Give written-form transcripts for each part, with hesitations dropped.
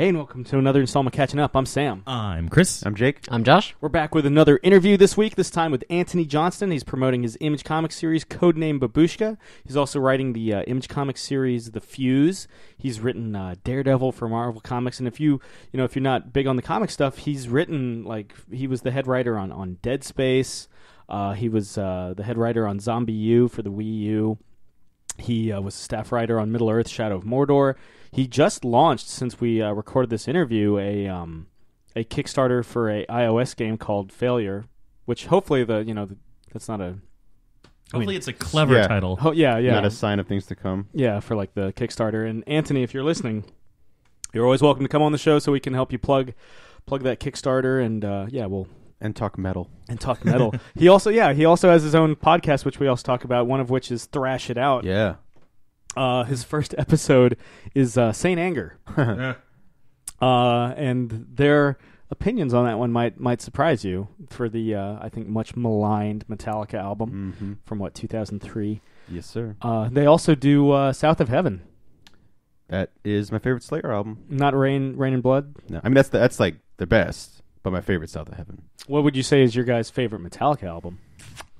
Hey, and welcome to another installment of Catching Up. I'm Sam. I'm Chris. I'm Jake. I'm Josh. We're back with another interview this week, this time with Antony Johnston. He's promoting his Image Comics series, Codename Baboushka. He's also writing the Image Comics series, The Fuse. He's written Daredevil for Marvel Comics, and if you're not big on the comic stuff, he's written, he was the head writer on Dead Space. He was the head writer on Zombie U for the Wii U. He was a staff writer on Middle Earth: Shadow of Mordor. He just launched, since we recorded this interview, a Kickstarter for a iOS game called Failure, which hopefully that's not a. Hopefully, it's a clever title. Oh, yeah. Not a sign of things to come. Yeah, for the Kickstarter. And Antony, if you're listening, you're always welcome to come on the show so we can help you plug that Kickstarter, and And talk metal. He also has his own podcast, which we also talk about. One of which is Thrash It Out. Yeah. His first episode is Saint Anger. And their opinions on that one might surprise you for the I think much maligned Metallica album from 2003. Yes, sir. They also do South of Heaven. That is my favorite Slayer album. Not Rain and Blood. No, I mean that's like the best, but my favorite South of Heaven. What would you say is your guys' favorite Metallica album?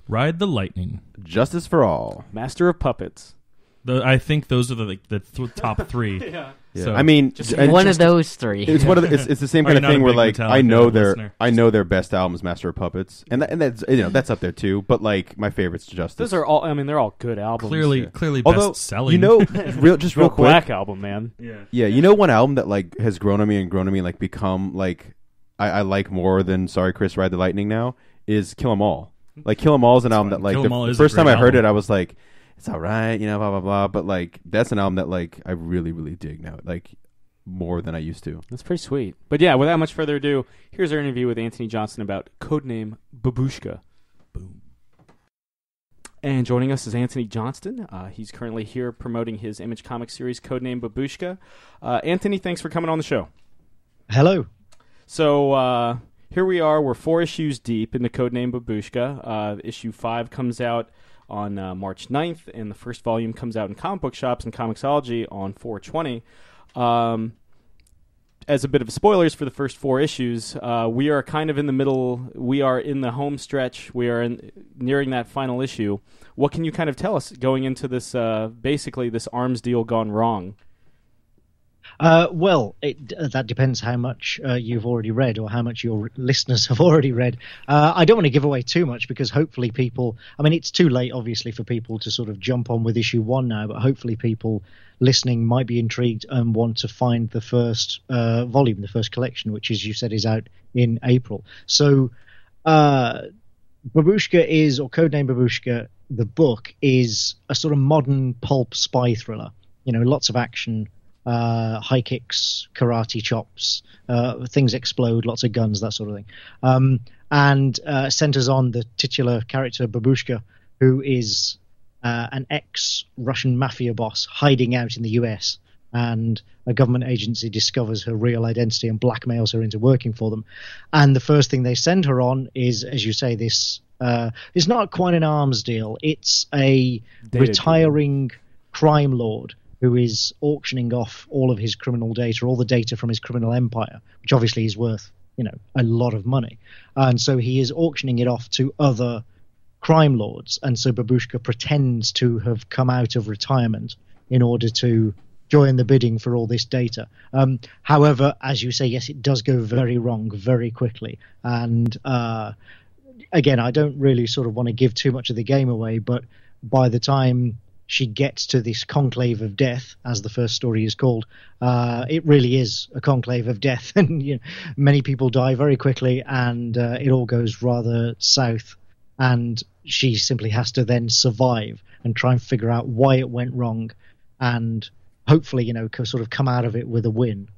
Ride the Lightning. Justice for All. Master of Puppets. I think those are the top three. Yeah. So, I mean, one of those three. It's one of it's the same kind of thing where I know their best album is Master of Puppets, and that's that's up there too. But my favorite's Justice. Those are all. I mean, they're all good albums. Clearly, although best selling. real quick. Black album, man. Yeah. One album that has grown on me and become I like more than Sorry Chris Ride the Lightning now is Kill 'Em All. Kill 'Em All is an album that the first time I heard it I was like, it's all right, blah blah blah. But that's an album that I really really dig now, more than I used to. That's pretty sweet. But yeah, without much further ado, here's our interview with Antony Johnston about Codename Baboushka. Boom. And joining us is Antony Johnston. He's currently here promoting his Image Comics series, Codename Baboushka. Antony, thanks for coming on the show. Hello. So here we are. We're 4 issues deep into Codename Baboushka. Issue 5 comes out on March 9th, and the first volume comes out in comic book shops and Comixology on 4/20. As a bit of spoilers for the first 4 issues, we are kind of in the middle. We are in the home stretch. We are nearing that final issue. What can you kind of tell us going into this, basically this arms deal gone wrong? That depends how much you've already read or how much your listeners have already read. I don't want to give away too much because hopefully people... I mean, it's too late, obviously, for people to sort of jump on with issue 1 now, but hopefully people listening might be intrigued and want to find the first volume, the first collection, which, as you said, is out in April. So Baboushka Codename Baboushka, the book, is a sort of modern pulp spy thriller. Lots of action... high kicks, karate chops, things explode, lots of guns, that sort of thing. And centers on the titular character Baboushka, who is an ex-Russian mafia boss hiding out in the US, and a government agency discovers her real identity and blackmails her into working for them. And the first thing they send her on is, as you say, this it's not quite an arms deal. It's a retiring crime lord who is auctioning off all of his criminal data, all the data from his criminal empire, which obviously is worth, a lot of money. And so he is auctioning it off to other crime lords. And so Baboushka pretends to have come out of retirement in order to join the bidding for all this data. However, as you say, yes, it does go very wrong very quickly. And again, I don't really sort of want to give too much of the game away, but by the time she gets to this Conclave of Death, as the first story is called, it really is a conclave of death, and many people die very quickly, and it all goes rather south, and she simply has to then survive and try and figure out why it went wrong, and hopefully, sort of come out of it with a win.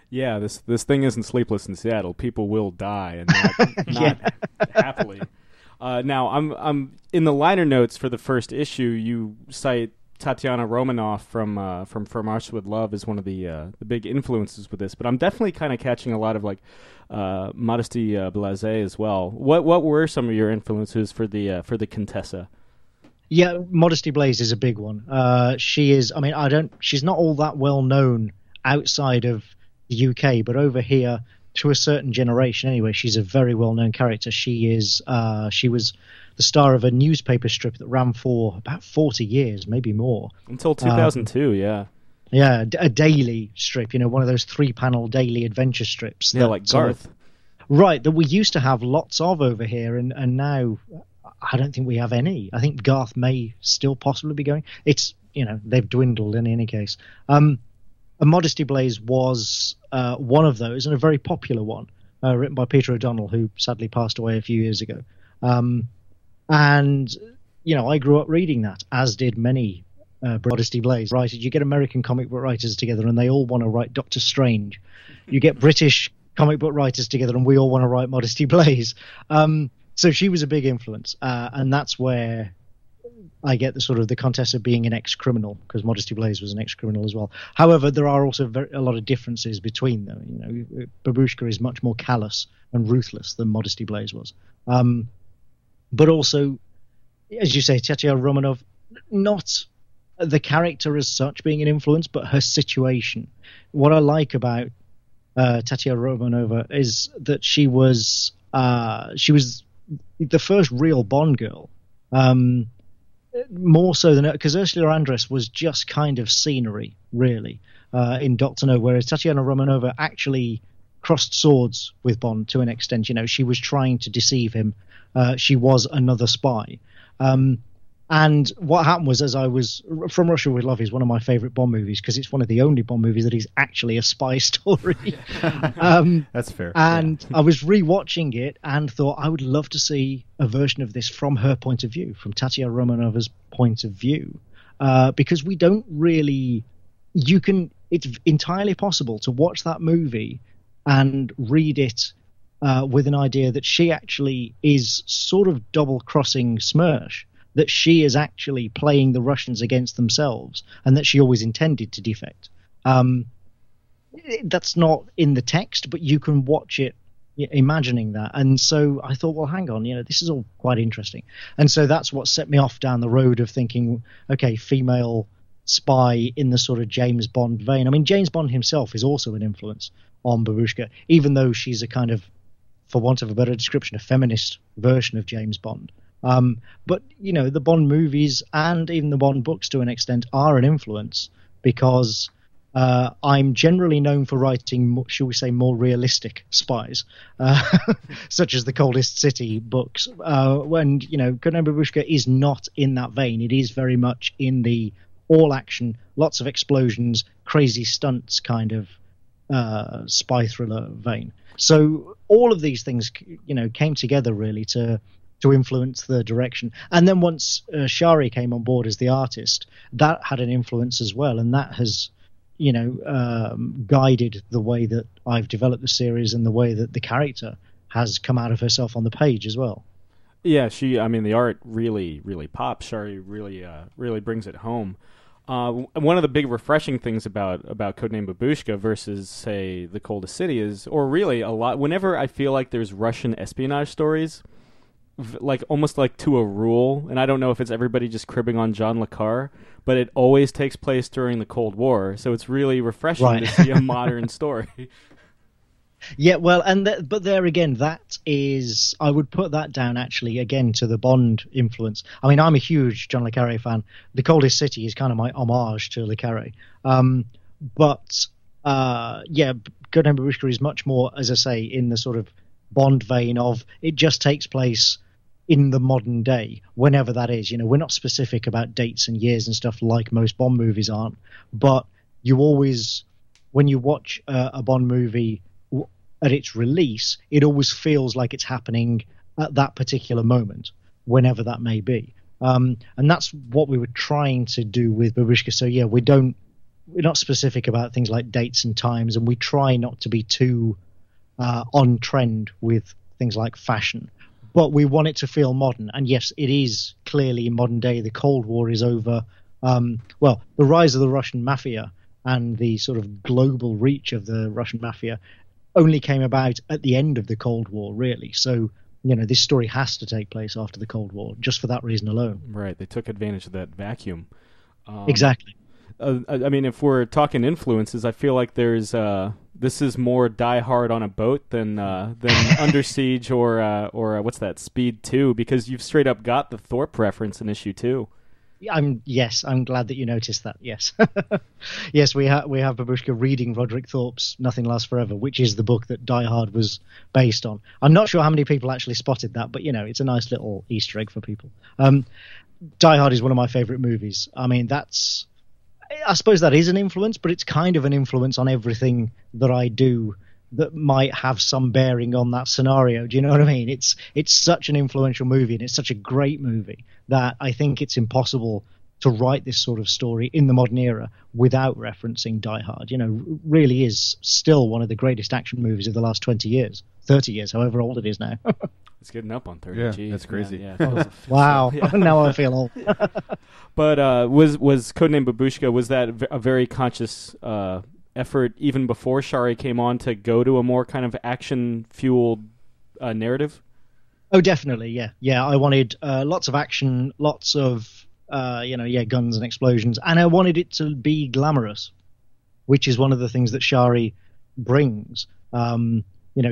Yeah, this thing isn't Sleepless in Seattle. People will die, and not happily. Now, I'm in the liner notes for the first issue. You cite Tatiana Romanoff from March with Love as one of the big influences with this, but I'm definitely kind of catching a lot of Modesty Blasé as well. What were some of your influences for the Contessa? Yeah, Modesty Blaze is a big one. She is. I mean, she's not all that well known outside of the UK, but over here, to a certain generation anyway, she's a very well-known character. She was the star of a newspaper strip that ran for about 40 years, maybe more. Until 2002, yeah. Yeah, a daily strip, one of those 3-panel daily adventure strips. Yeah, like Garth. Right, that we used to have lots of over here, and now I don't think we have any. I think Garth may still possibly be going. It's, they've dwindled in any case. A Modesty Blaze was one of those, and a very popular one, written by Peter O'Donnell, who sadly passed away a few years ago. And, I grew up reading that, as did many Modesty Blaze writers. You get American comic book writers together, and they all want to write Doctor Strange. You get British comic book writers together, and we all want to write Modesty Blaze. So she was a big influence, and that's where I get the contest of being an ex-criminal, because Modesty Blaze was an ex-criminal as well. However, there are also a lot of differences between them. Baboushka is much more callous and ruthless than Modesty Blaze was. But also, as you say, Tatiana Romanov, not the character as such being an influence, but her situation. What I like about Tatiana Romanova is that she was the first real Bond girl. More so than, because Ursula Andress was just kind of scenery, really, in Dr. No, whereas Tatiana Romanova actually crossed swords with Bond to an extent. She was trying to deceive him. She was another spy. And what happened was, as I was From Russia with Love is one of my favorite Bond movies, because it's one of the only Bond movies that is actually a spy story. That's fair. And I was rewatching it and thought I would love to see a version of this from her point of view, from Tatiana Romanova's point of view, because we don't really. It's entirely possible to watch that movie and read it with an idea that she actually is sort of double-crossing Smersh. That she is actually playing the Russians against themselves, and that she always intended to defect. That's not in the text, but you can watch it imagining that. And so I thought, well, hang on, this is all quite interesting. And so that's what set me off down the road of thinking, okay, female spy in the sort of James Bond vein. I mean, James Bond himself is also an influence on Baboushka, even though she's a kind of, for want of a better description, a feminist version of James Bond. But, the Bond movies and even the Bond books to an extent are an influence, because I'm generally known for writing, shall we say, more realistic spies, such as the Coldest City books. When, Codename Baboushka is not in that vein. It is very much in the all-action, lots of explosions, crazy stunts kind of spy thriller vein. So all of these things, came together really to influence the direction. And then once Shari came on board as the artist, that had an influence as well, and that has guided the way that I've developed the series and the way that the character has come out of herself on the page as well. Yeah, the art really pops. Shari really brings it home. One of the big refreshing things about Codename Baboushka versus, say, The Coldest City is, or really a lot, whenever I feel like there's Russian espionage stories, like almost like to a rule, and I don't know if it's everybody just cribbing on John le Carre, but it always takes place during the Cold War, so it's really refreshing to see a modern story. Yeah, well, but there again, that is, I would put that down actually again to the Bond influence. I mean, I'm a huge John le Carre fan. The Coldest City is kind of my homage to le Carre. But Codename Baboushka is much more, as I say, in the sort of Bond vein of it just takes place in the modern day, whenever that is. We're not specific about dates and years and stuff like most Bond movies aren't, but you always, when you watch a Bond movie at its release, it always feels like it's happening at that particular moment, whenever that may be. And that's what we were trying to do with Baboushka. So yeah, we're not specific about things like dates and times, and we try not to be too on trend with things like fashion, but we want it to feel modern. And yes, it is clearly modern day. The Cold War is over. The rise of the Russian mafia and the sort of global reach of the Russian mafia only came about at the end of the Cold War, really. So, this story has to take place after the Cold War, just for that reason alone. Right. They took advantage of that vacuum. Exactly. I mean, if we're talking influences, I feel like there's this is more Die Hard on a boat than Under Siege or what's that, Speed 2, because you've straight up got the Thorpe reference in issue 2. I'm glad that you noticed that. Yes, yes, we have Baboushka reading Roderick Thorpe's Nothing Lasts Forever, which is the book that Die Hard was based on. I'm not sure how many people actually spotted that, but it's a nice little Easter egg for people. Die Hard is one of my favorite movies. I mean, I suppose that is an influence, but it's kind of an influence on everything that I do that might have some bearing on that scenario. Do you know what I mean? It's such an influential movie, and it's such a great movie that I think it's impossible to write this sort of story in the modern era without referencing Die Hard. Really is still one of the greatest action movies of the last 20 years, 30 years, however old it is now. It's getting up on 30. Yeah, Jeez, that's crazy. Yeah, wow, now I feel old. But was Codename Baboushka, was that a very conscious effort even before Shari came on to go to a more kind of action-fueled narrative? Oh, definitely, yeah. Yeah, I wanted lots of action, lots of, guns and explosions, and I wanted it to be glamorous, which is one of the things that Shari brings.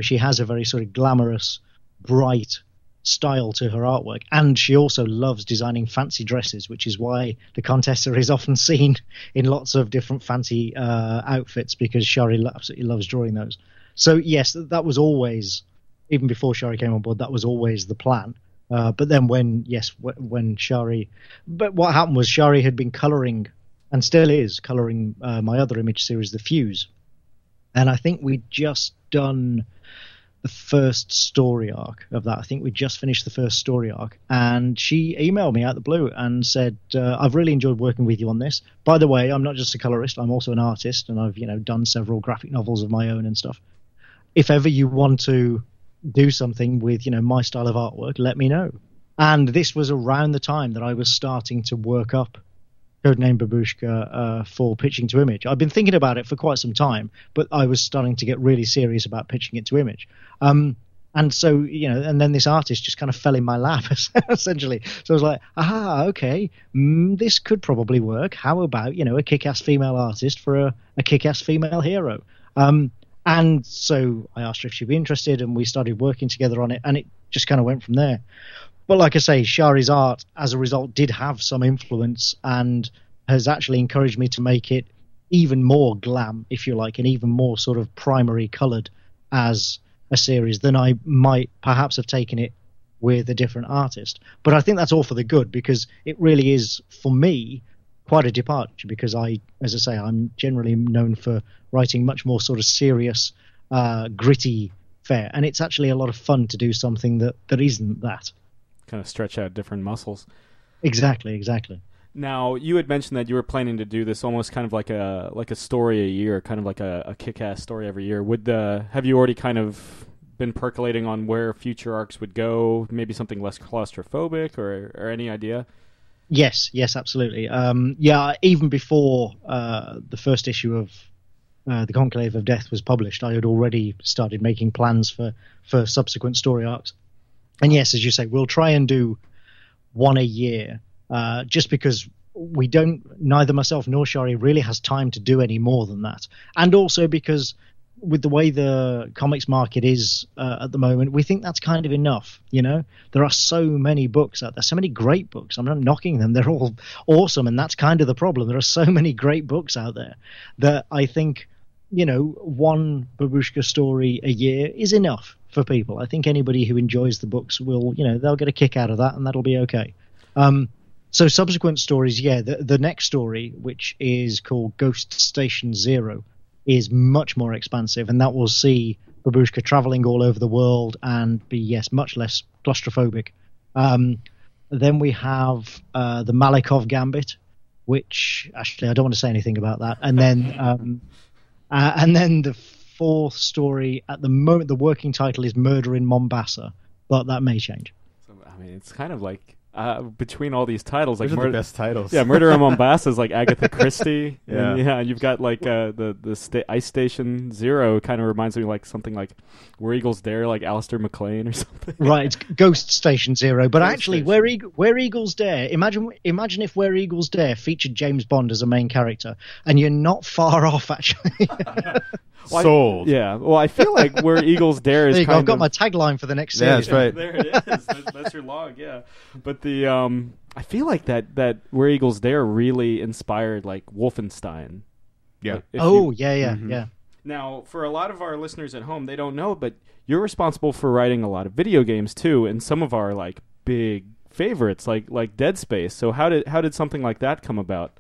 She has a very sort of glamorous, bright style to her artwork, and she also loves designing fancy dresses, which is why the Contessa is often seen in lots of different fancy outfits, because Shari absolutely loves drawing those. So yes, that was always, even before Shari came on board, that was always the plan. But then when Shari, but what happened was Shari had been coloring, and still is coloring, my other Image series, The Fuse, and I think we'd just done the first story arc of that. I think we just finished the first story arc, and she emailed me out the blue and said, I've really enjoyed working with you on this. By the way, I'm not just a colorist, I'm also an artist, and I've done several graphic novels of my own and stuff. If ever you want to do something with my style of artwork, let me know. And this was around the time that I was starting to work up Codename Baboushka for pitching to Image. I've been thinking about it for quite some time, but I was starting to get really serious about pitching it to Image. And so, and then this artist just kind of fell in my lap, essentially. So I was like, aha, okay, this could probably work. How about, a kick-ass female artist for a kick-ass female hero? And so I asked her if she'd be interested, and we started working together on it, and it just kind of went from there. But like I say, Shari's art, as a result, did have some influence and has actually encouraged me to make it even more glam, if you like, and even more sort of primary coloured as a series than I might perhaps have taken it with a different artist. But I think that's all for the good, because it really is, for me, quite a departure, because as I say, I'm generally known for writing much more sort of serious, gritty fare, and it's actually a lot of fun to do something that isn't that. Kind of stretch out different muscles. Exactly. Now, you had mentioned that you were planning to do this almost kind of like a story a year, kind of like a kick-ass story every year. Have you already kind of been percolating on where future arcs would go? Maybe something less claustrophobic, or any idea? Yes, absolutely. Even before the first issue of the Conclave of Death was published, I had already started making plans for subsequent story arcs. And yes, as you say, we'll try and do one a year, just because neither myself nor Shari really has time to do any more than that. And also because with the way the comics market is at the moment, we think that's kind of enough. There are so many books out there, so many great books. I'm not knocking them. They're all awesome. And that's kind of the problem. There are so many great books out there that I think, one Baboushka story a year is enough for people. I think anybody who enjoys the books will, they'll get a kick out of that, and that'll be okay. So subsequent stories, the next story, which is called Ghost Station Zero, is much more expansive, and that will see Baboushka traveling all over the world and be, much less claustrophobic. Then we have the Malikov Gambit, which actually I don't want to say anything about that. And then the fourth story, at the moment, the working title is Murder in Mombasa, but that may change. So, I mean, it's kind of like between all these titles, like Those are the best titles. Yeah, Murder on Mombasa is like Agatha Christie. Yeah. And you've got like Ice Station Zero. Kind of reminds me like something like Where Eagles Dare, like Alistair MacLean or something. Right, it's Ghost Station Zero. But Ghost actually, Station. Where Eagles Dare. Imagine if Where Eagles Dare featured James Bond as a main character, and you're not far off actually. Sold. Well, I feel like Where Eagles Dare is There you go. kind I've got of... my tagline for the next Yeah, series. that's right. There it is. That's your log, yeah. But the I feel like that Where Eagles Dare really inspired like Wolfenstein. Yeah. Like, if Yeah. Now, for a lot of our listeners at home, they don't know, but you're responsible for writing a lot of video games too, and some of our like big favorites, like Dead Space. So how did something like that come about?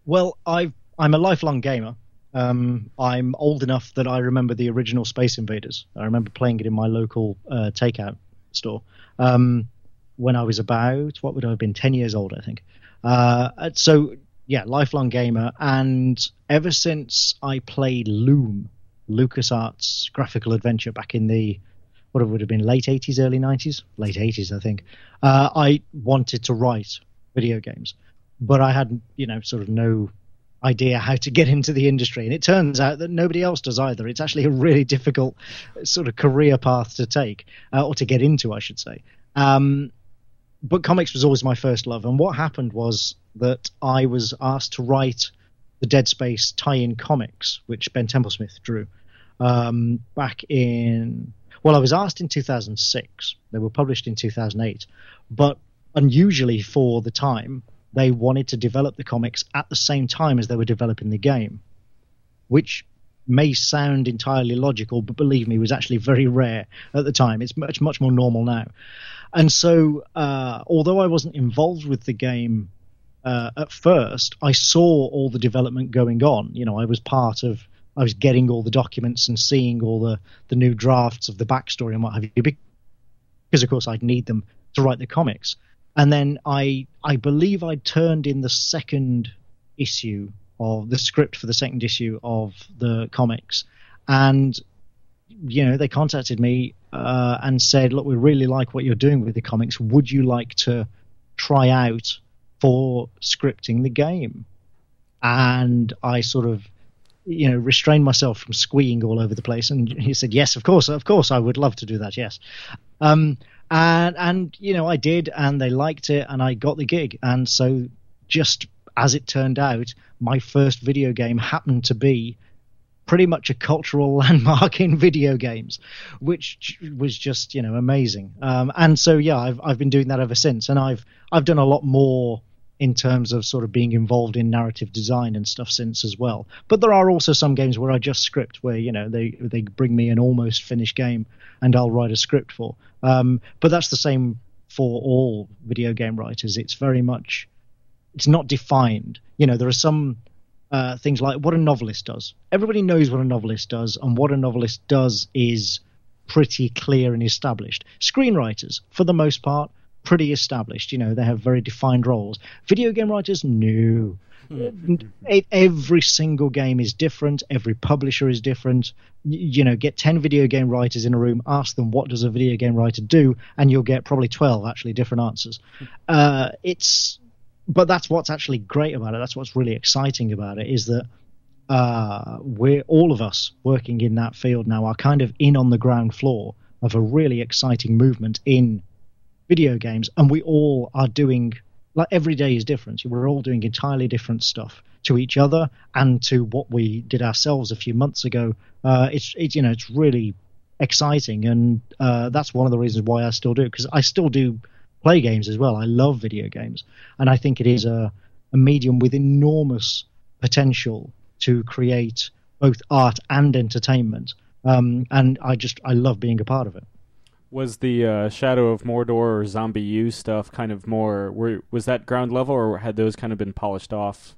Well, I'm a lifelong gamer. I'm old enough that I remember the original Space Invaders. I remember playing it in my local takeout store when I was about, what would I have been, 10 years old, I think. So, yeah, lifelong gamer. And ever since I played Loom, LucasArts graphical adventure back in the, what would have been, late 80s, early 90s? Late 80s, I think. I wanted to write video games. But I had, sort of no idea how to get into the industry, and it turns out that nobody else does either. It's actually a really difficult sort of career path to take, or to get into, I should say. But comics was always my first love, and what happened was that I was asked to write the Dead Space tie-in comics, which Ben Templesmith drew back in... Well, I was asked in 2006. They were published in 2008, but unusually for the time, they wanted to develop the comics at the same time as they were developing the game, which may sound entirely logical, but believe me, was actually very rare at the time. It's much more normal now. And so, although I wasn't involved with the game at first, I saw all the development going on. I was getting all the documents and seeing all the new drafts of the backstory and what have you, because of course I'd need them to write the comics. And then I believe I turned in the second issue of the script for the second issue of the comics. And, they contacted me and said, look, we really like what you're doing with the comics. Would you like to try out for scripting the game? And I sort of, restrained myself from squeeing all over the place. And he said, yes, of course, I would love to do that, yes. And I did, and they liked it, and I got the gig. And so, just as it turned out, my first video game happened to be pretty much a cultural landmark in video games, which was just, amazing. And so, yeah, I've been doing that ever since, and I've done a lot more in terms of sort of being involved in narrative design and stuff since as well. But there are also some games where I just script, where they bring me an almost finished game and I'll write a script for. But that's the same for all video game writers. It's very much, it's not defined. There are some things like what a novelist does. Everybody knows what a novelist does, and what a novelist does is pretty clear and established. Screenwriters, for the most part, pretty established. They have very defined roles. Video game writers, no. Every single game is different. Every publisher is different. Get 10 video game writers in a room, ask them what does a video game writer do, and you'll get probably 12 actually different answers. But that's what's actually great about it. That's what's really exciting about it, is that we're all of us working in that field now are kind of in on the ground floor of a really exciting movement in video games, and we all are doing, like, every day is different. We're all doing entirely different stuff to each other and to what we did ourselves a few months ago. It's really exciting, and that's one of the reasons why I still do it, because I still do play games as well. I love video games, and I think it is a medium with enormous potential to create both art and entertainment, and I love being a part of it. Was the Shadow of Mordor or Zombie U stuff kind of more... was that ground level, or had those kind of been polished off?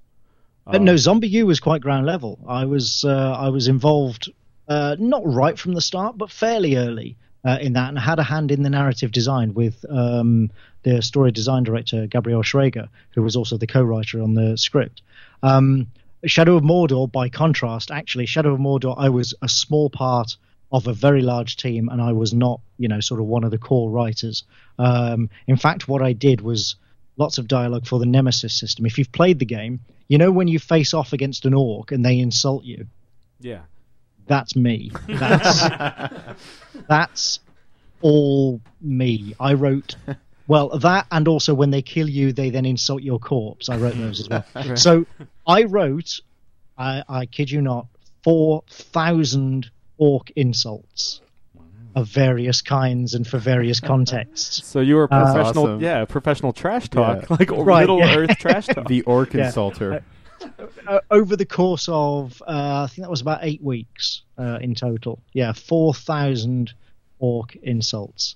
No, Zombie U was quite ground level. I was involved not right from the start, but fairly early in that, and I had a hand in the narrative design with the story design director, Gabriel Schrager, who was also the co-writer on the script. Shadow of Mordor, by contrast, actually, Shadow of Mordor, I was a small part of a very large team, and I was not, sort of one of the core writers. In fact, what I did was lots of dialogue for the Nemesis system. If you've played the game, when you face off against an orc and they insult you. Yeah. That's me. That's all me. I wrote, that, and also when they kill you, they then insult your corpse. I wrote those as well. Right. So I wrote, I kid you not, 4,000 orc insults of various kinds and for various contexts. So you were a professional, awesome. Professional trash talk, Yeah. like Middle-earth trash talk. The orc insulter. Over the course of, I think that was about 8 weeks in total. Yeah, 4,000 orc insults.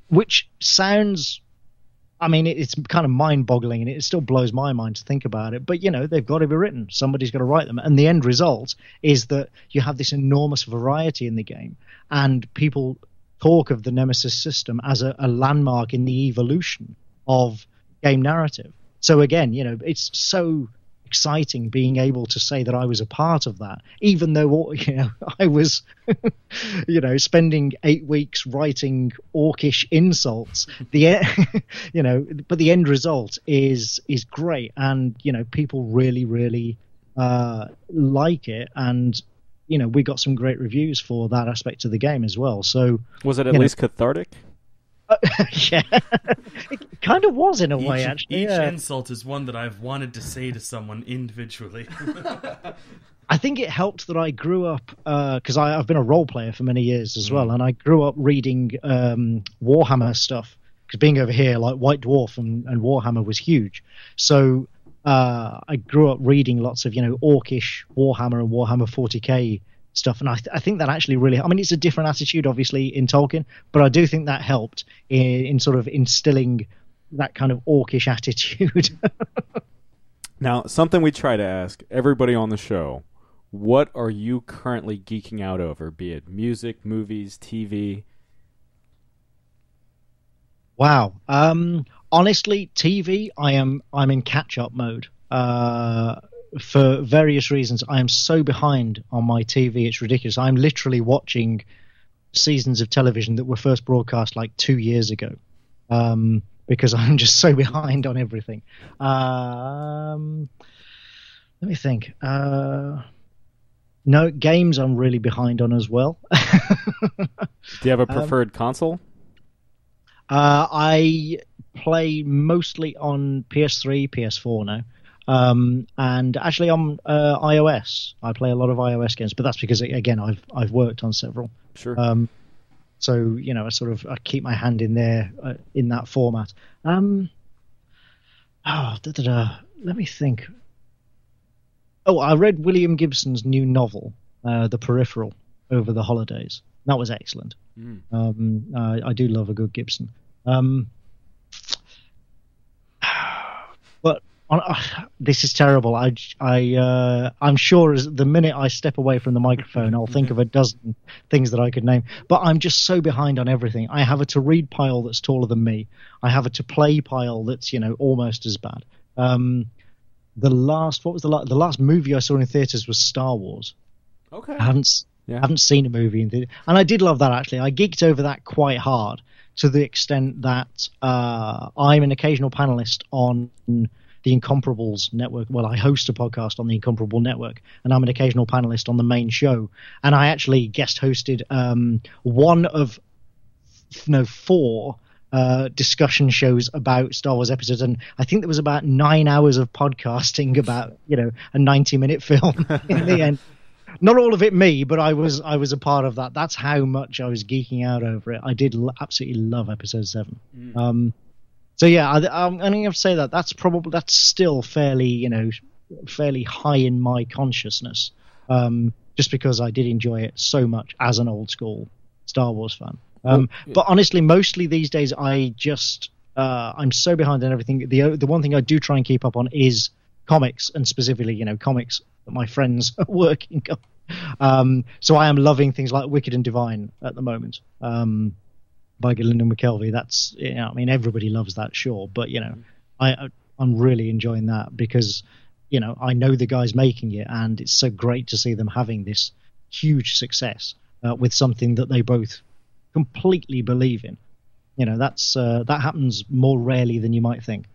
Which sounds, it's kind of mind-boggling, and it still blows my mind to think about it. But, they've got to be written. Somebody's got to write them. And the end result is that you have this enormous variety in the game. And people talk of the Nemesis system as a landmark in the evolution of game narrative. So again, it's so exciting being able to say that I was a part of that, even though, I was, spending 8 weeks writing orcish insults. But the end result is great, and people really, really like it, and we got some great reviews for that aspect of the game as well. So was it at least cathartic? Yeah, it kind of was in a way, actually. Each insult is one that I've wanted to say to someone individually. I think it helped that I grew up, because I've been a role player for many years as well, and I grew up reading Warhammer stuff, because being over here, like White Dwarf and Warhammer was huge. So I grew up reading lots of, orcish Warhammer and Warhammer 40k stuff, and I think that actually really, it's a different attitude obviously in Tolkien, but I do think that helped in sort of instilling that kind of orcish attitude. Now, something we try to ask everybody on the show: what are you currently geeking out over, be it music, movies, TV? Wow. Honestly, TV, I'm in catch-up mode. For various reasons, I am so behind on my TV, it's ridiculous. I'm literally watching seasons of television that were first broadcast like 2 years ago, because I'm just so behind on everything. Let me think. No, games I'm really behind on as well. Do you have a preferred console? I play mostly on PS3, PS4 now. And actually on iOS. I play a lot of iOS games, but that's because, again, I've worked on several. Sure. So, I keep my hand in there in that format. Let me think. Oh, I read William Gibson's new novel, The Peripheral, over the holidays. That was excellent. I do love a good Gibson. But this is terrible. I'm sure as the minute I step away from the microphone, I'll think of a dozen things that I could name. But I'm just so behind on everything. I have a to read pile that's taller than me. I have a to play pile that's almost as bad. The last movie I saw in theaters was Star Wars. Okay. I haven't seen a movie in theater, and I did love that actually. I geeked over that quite hard to the extent that I'm an occasional panelist on the Incomparables Network. Well, I host a podcast on the Incomparable Network, and I'm an occasional panelist on the main show. And I actually guest hosted one of 4 discussion shows about Star Wars episodes, and I think there was about 9 hours of podcasting about a 90-minute film in the end. Not all of it me, but I was a part of that. That's how much I was geeking out over it. I did absolutely love episode 7. So yeah, I'm going to have to say that's still fairly high in my consciousness, just because I did enjoy it so much as an old school Star Wars fan. But honestly, mostly these days I just I'm so behind on everything. The one thing I do try and keep up on is comics, and specifically comics that my friends are working on. So I am loving things like Wicked and Divine at the moment. By Gillian McKelvey. That's everybody loves that, sure, but I'm really enjoying that because I know the guys making it, and it's so great to see them having this huge success. with something that they both completely believe in. That happens more rarely than you might think.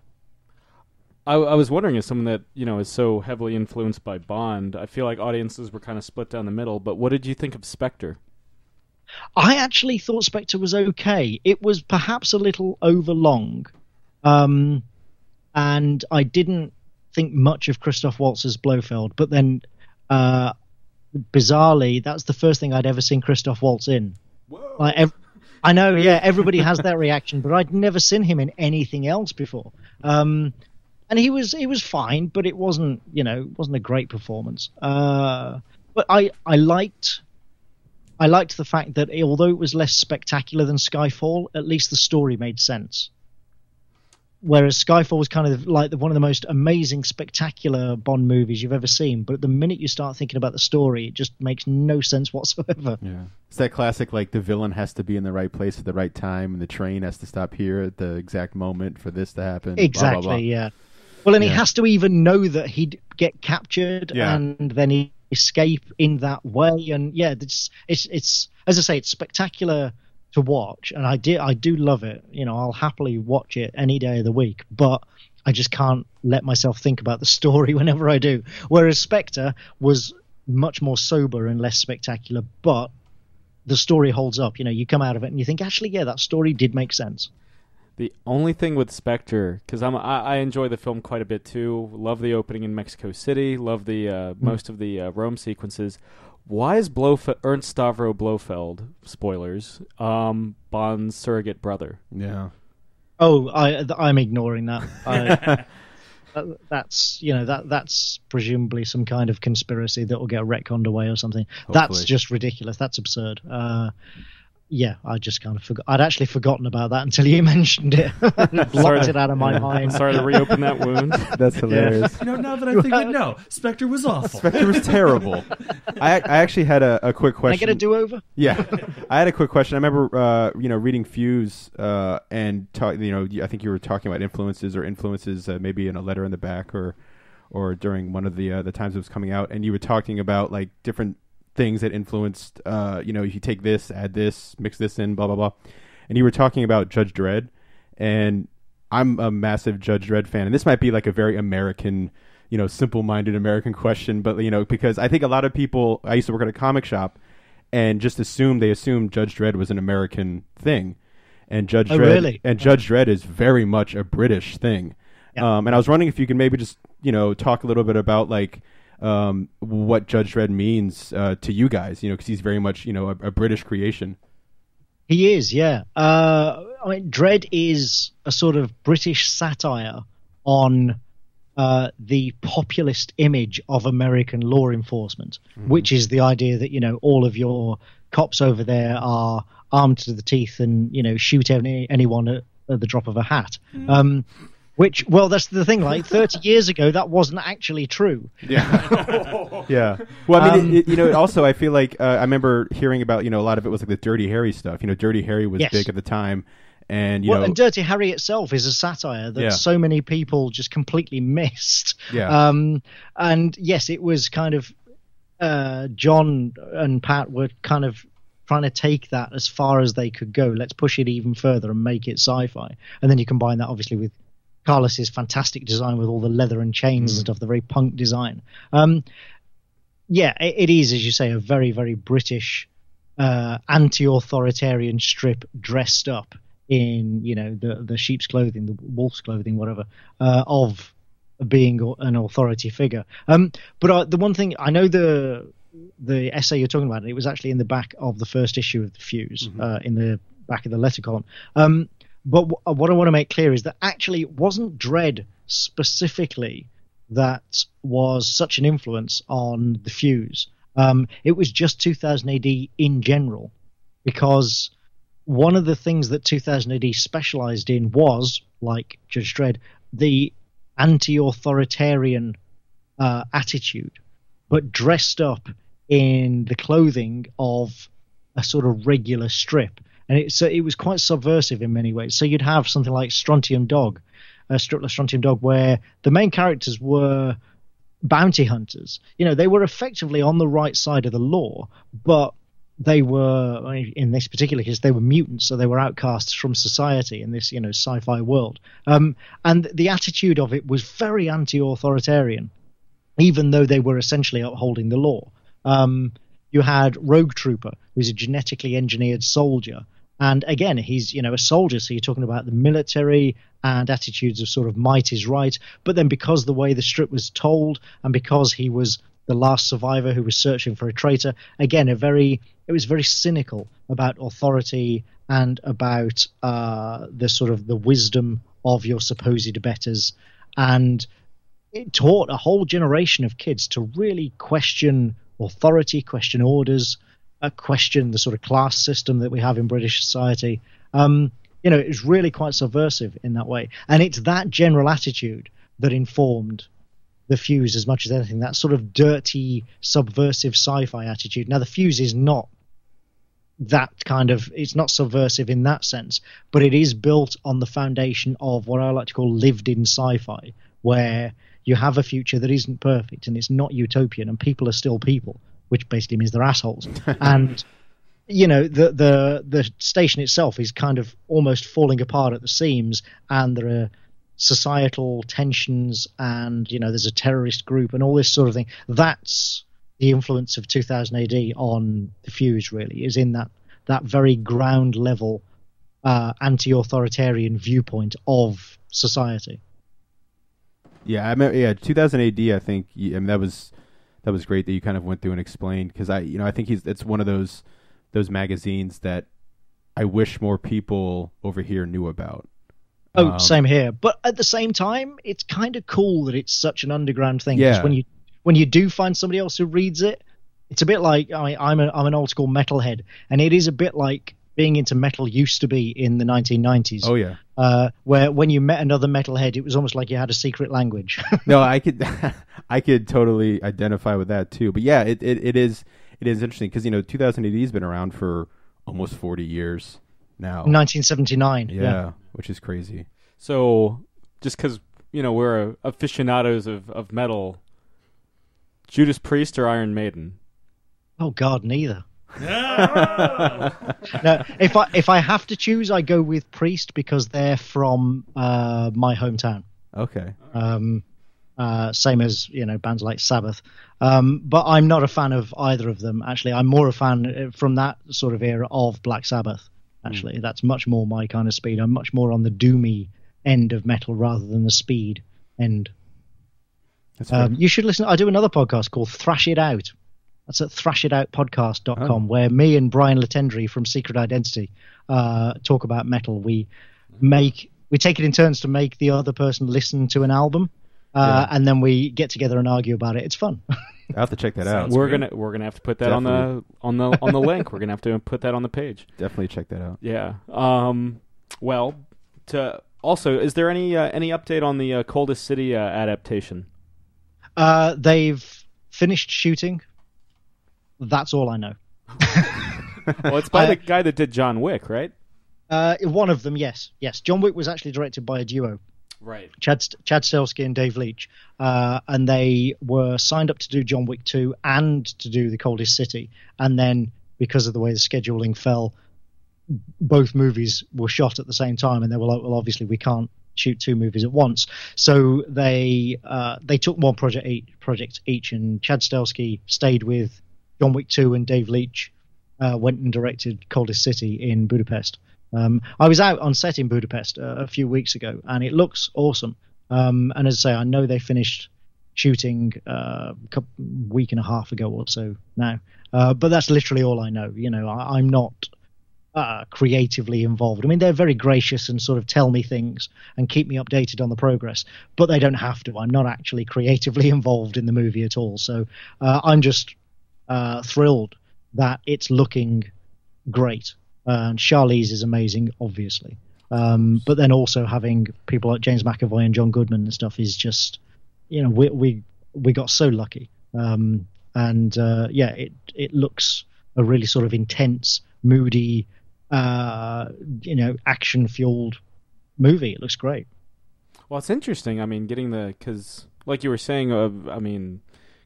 I was wondering, as someone that is so heavily influenced by Bond, I feel like audiences were kind of split down the middle. But what did you think of Spectre? I actually thought Spectre was okay. It was perhaps a little overlong, and I didn't think much of Christoph Waltz's Blofeld. But then, bizarrely, that's the first thing I'd ever seen Christoph Waltz in. Whoa. I know, yeah, everybody has that reaction, but I'd never seen him in anything else before. And he was fine, but it wasn't a great performance. But I liked the fact that although it was less spectacular than Skyfall, at least the story made sense. Whereas Skyfall was kind of like one of the most amazing, spectacular Bond movies you've ever seen. But the minute you start thinking about the story, it just makes no sense whatsoever. Yeah, it's that classic, like, the villain has to be in the right place at the right time, and the train has to stop here at the exact moment for this to happen. Exactly, blah, blah, blah. Yeah. Well, and he has to even know that he'd get captured and then he'd escape in that way. And yeah, it's as I say, it's spectacular to watch, and I do love it. I'll happily watch it any day of the week, but I just can't let myself think about the story whenever I do. Whereas Spectre was much more sober and less spectacular, but the story holds up. You come out of it and you think, actually, yeah, that story did make sense. The only thing with Spectre, because I enjoy the film quite a bit too. Love the opening in Mexico City. Love the most of the Rome sequences. Why is Ernst Stavro Blofeld, spoilers, Bond's surrogate brother? Yeah. Oh, I'm ignoring that. That's presumably some kind of conspiracy that will get retconned away or something. Hopefully. That's just ridiculous. That's absurd. Yeah, I just kind of forgot. I'd actually forgotten about that until you mentioned it. Blocked it out of my mind. Sorry to reopen that wound. That's hilarious. Now that I think of it, no. Spectre was awful. Spectre was terrible. I actually had a quick question. Can I get a do-over? Yeah. I had a quick question. I remember, reading Fuse and, I think you were talking about influences maybe in a letter in the back or during one of the times it was coming out, and you were talking about, like, different things that influenced, if you take this, add this, mix this in, blah, blah, blah. And you were talking about Judge Dredd, and I'm a massive Judge Dredd fan. And this might be like a very American, simple-minded American question, but, because I think a lot of people, I used to work at a comic shop, and just assumed Judge Dredd was an American thing. And Judge Dredd, really? And Judge Dredd is very much a British thing. Yeah. And I was wondering if you could maybe just, talk a little bit about, like, what Judge Dredd means to you guys, because he's very much, a British creation. He is, yeah. Dredd is a sort of British satire on the populist image of American law enforcement, which is the idea that, all of your cops over there are armed to the teeth and, shoot anyone at the drop of a hat. Which, well, that's the thing. Like 30 years ago, that wasn't actually true. Yeah, yeah. Well, I mean, also, I feel like I remember hearing about, a lot of it was like the Dirty Harry stuff. Dirty Harry was big at the time, and and Dirty Harry itself is a satire that so many people just completely missed. Yeah. And yes, it was kind of John and Pat were kind of trying to take that as far as they could go. Let's push it even further and make it sci-fi, and then you combine that obviously with Carlos's fantastic design with all the leather and chains and stuff, the very punk design. It is, as you say, a very, very British anti-authoritarian strip dressed up in, the sheep's clothing, the wolf's clothing, whatever, of being an authority figure. But the one thing, I know the essay you're talking about, it was actually in the back of the first issue of the Fuse, in the back of the letter column. But what I want to make clear is that actually it wasn't Dredd specifically that was such an influence on the Fuse. It was just 2000 AD in general, because one of the things that 2000 AD specialized in was, like Judge Dredd, the anti-authoritarian attitude, but dressed up in the clothing of a sort of regular strip. And it was quite subversive in many ways. So you'd have something like Strontium Dog, Stripless Strontium Dog, where the main characters were bounty hunters. They were effectively on the right side of the law, but they were, in this particular case, they were mutants, so they were outcasts from society in this, sci-fi world. And the attitude of it was very anti-authoritarian, even though they were essentially upholding the law. You had Rogue Trooper, who's a genetically engineered soldier. And again, he's, a soldier, so you're talking about the military and attitudes of sort of might is right. But then because the way the strip was told, and because he was the last survivor who was searching for a traitor, again, it was very cynical about authority and about the sort of the wisdom of your supposed betters. And it taught a whole generation of kids to really question authority, question orders, question the sort of class system that we have in British society. It was really quite subversive in that way. And it's that general attitude that informed The Fuse as much as anything, that sort of dirty, subversive sci-fi attitude. Now, The Fuse is not it's not subversive in that sense, but it is built on the foundation of what I like to call lived-in sci-fi, where you have a future that isn't perfect and it's not utopian and people are still people, which basically means they're assholes. And the station itself is kind of almost falling apart at the seams, and there are societal tensions, and there's a terrorist group and all this sort of thing. That's the influence of 2000 AD on The Fuse, really, is in that very ground level anti-authoritarian viewpoint of society. Yeah, 2000 AD. I think that was great that you kind of went through and explained, because I think it's one of those magazines that I wish more people over here knew about. Oh, same here. But at the same time, it's kind of cool that it's such an underground thing. Yeah. Because when you do find somebody else who reads it, it's a bit like, I'm an old school metalhead, and it is a bit like being into metal used to be in the 1990s. Oh yeah. Where when you met another metalhead, it was almost like you had a secret language. No, I could totally identify with that too. But yeah, it is interesting because 2000 AD has been around for almost 40 years now. 1979. Yeah, which is crazy. So just because we're aficionados of metal, Judas Priest or Iron Maiden? Oh God, neither. No, if I have to choose, I go with Priest because they're from my hometown. Okay. Same as bands like Sabbath, but I'm not a fan of either of them. Actually, I'm more a fan from that sort of era of Black Sabbath. Actually, that's much more my kind of speed. I'm much more on the doomy end of metal rather than the speed end. You should listen. I do another podcast called Thrash It Out. That's at thrashitoutpodcast.com, where me and Brian Latendry from Secret Identity talk about metal. We take it in turns to make the other person listen to an album, and then we get together and argue about it. It's fun. I'll have to check that out. We're gonna have to put that on the link. We're gonna have to put that on the page. Definitely check that out. Yeah. Also, is there any update on the Coldest City adaptation? They've finished shooting. That's all I know. Well, it's by the guy that did John Wick, right? One of them, yes. John Wick was actually directed by a duo. Right. Chad Stahelski and Dave Leitch. And they were signed up to do John Wick 2 and to do The Coldest City. And then, because of the way the scheduling fell, both movies were shot at the same time. And they were like, well, obviously we can't shoot two movies at once. So they took one project each. And Chad Stahelski stayed with John Wick 2, and Dave Leitch went and directed Coldest City in Budapest. I was out on set in Budapest a few weeks ago, and it looks awesome. And as I say, I know they finished shooting a week and a half ago or so now. But that's literally all I know. I'm not creatively involved. I mean, they're very gracious and sort of tell me things and keep me updated on the progress, but they don't have to. I'm not actually creatively involved in the movie at all. So I'm just thrilled that it's looking great. And Charlize is amazing, obviously. But then also having people like James McAvoy and John Goodman and stuff is just, we got so lucky. It looks a really sort of intense, moody, action-fueled movie. It looks great. Well, it's interesting. I mean, because like you were saying,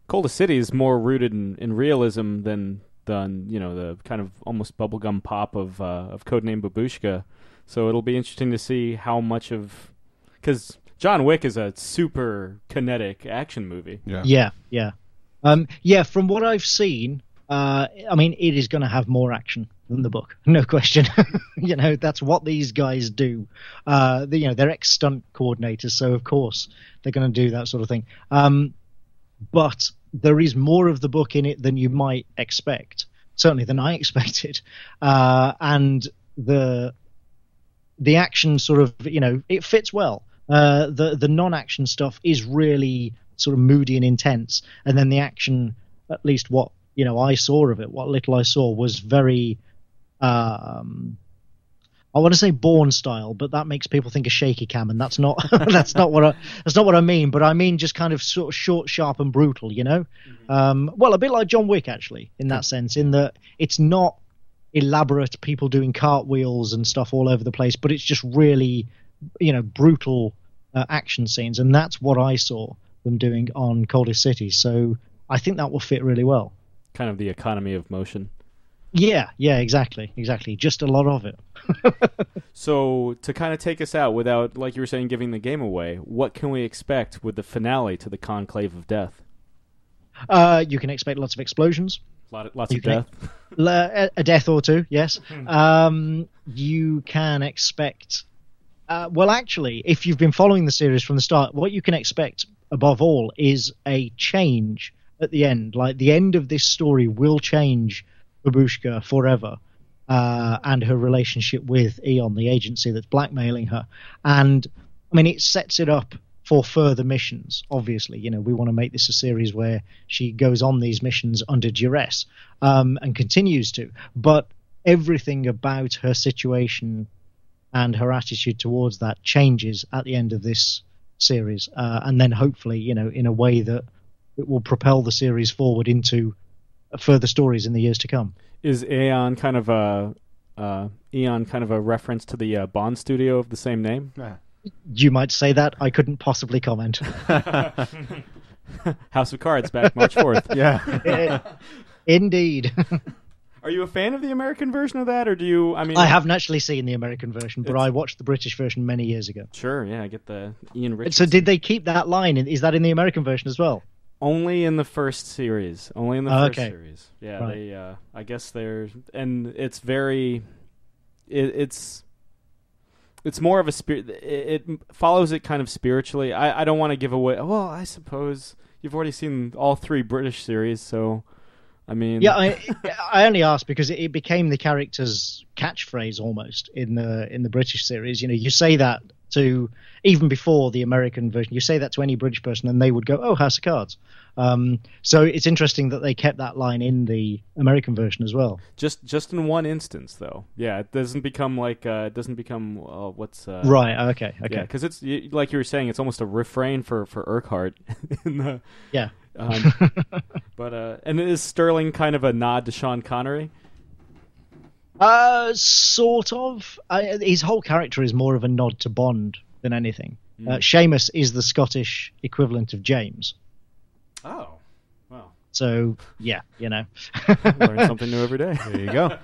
Coldest City is more rooted in realism than the kind of almost bubblegum pop of Codename Baboushka. So it'll be interesting to see how much of, because John Wick is a super kinetic action movie. Yeah. From what I've seen, it is going to have more action than the book, no question. That's what these guys do. They're ex-stunt coordinators, so of course they're going to do that sort of thing. But there is more of the book in it than you might expect, certainly than I expected. And the action sort of, it fits well. The non-action stuff is really sort of moody and intense, and then the action, at least what I saw of it, what little I saw, was very I want to say Bourne style, but that makes people think of shaky cam, and that's not that's not what I mean. But I mean just kind of sort of short, sharp, and brutal. Well, a bit like John Wick actually, in that sense, in that it's not elaborate people doing cartwheels and stuff all over the place, but it's just really brutal action scenes, and that's what I saw them doing on Coldest City. So I think that will fit really well. Kind of the economy of motion. Yeah, exactly. Just a lot of it. So to kind of take us out without, like you were saying, giving the game away, what can we expect with the finale to the Conclave of Death? You can expect lots of explosions. Lots of death. A death or two, yes. You can expect... well, actually, if you've been following the series from the start, what you can expect above all is a change at the end. Like, the end of this story will change Baboushka forever, and her relationship with Eon, the agency that's blackmailing her. And, it sets it up for further missions, obviously. We want to make this a series where she goes on these missions under duress, and continues to. But everything about her situation and her attitude towards that changes at the end of this series, and then hopefully, in a way that it will propel the series forward into further stories in the years to come. Is Eon kind of a reference to the Bond studio of the same name? You might say that. I couldn't possibly comment. House of Cards back March 4th. Yeah. Indeed. Are you a fan of the American version of that, or do you? I haven't actually seen the American version, but I watched the British version many years ago. Sure, yeah, I get the Ian Richards. So did they keep that line? Is that in the American version as well? Only in the first series. Only in the first okay. series. Yeah, right. They. I guess they're, and it's very. It's more of a spirit. It follows it kind of spiritually. I don't want to give away. Well, I suppose you've already seen all three British series, so. Yeah, I only asked because it became the character's catchphrase almost in the British series. You say that to, even before the American version, you say that to any British person and they would go, "Oh, House of Cards." So it's interesting that they kept that line in the American version as well. Just in one instance, though. Yeah, it doesn't become like what's right. Okay. Yeah, because it's like you were saying, it's almost a refrain for Urquhart. Yeah. But and is Sterling kind of a nod to Sean Connery? Sort of. His whole character is more of a nod to Bond than anything. Seamus is the Scottish equivalent of James. Oh, well. So yeah, learn something new every day. There you go.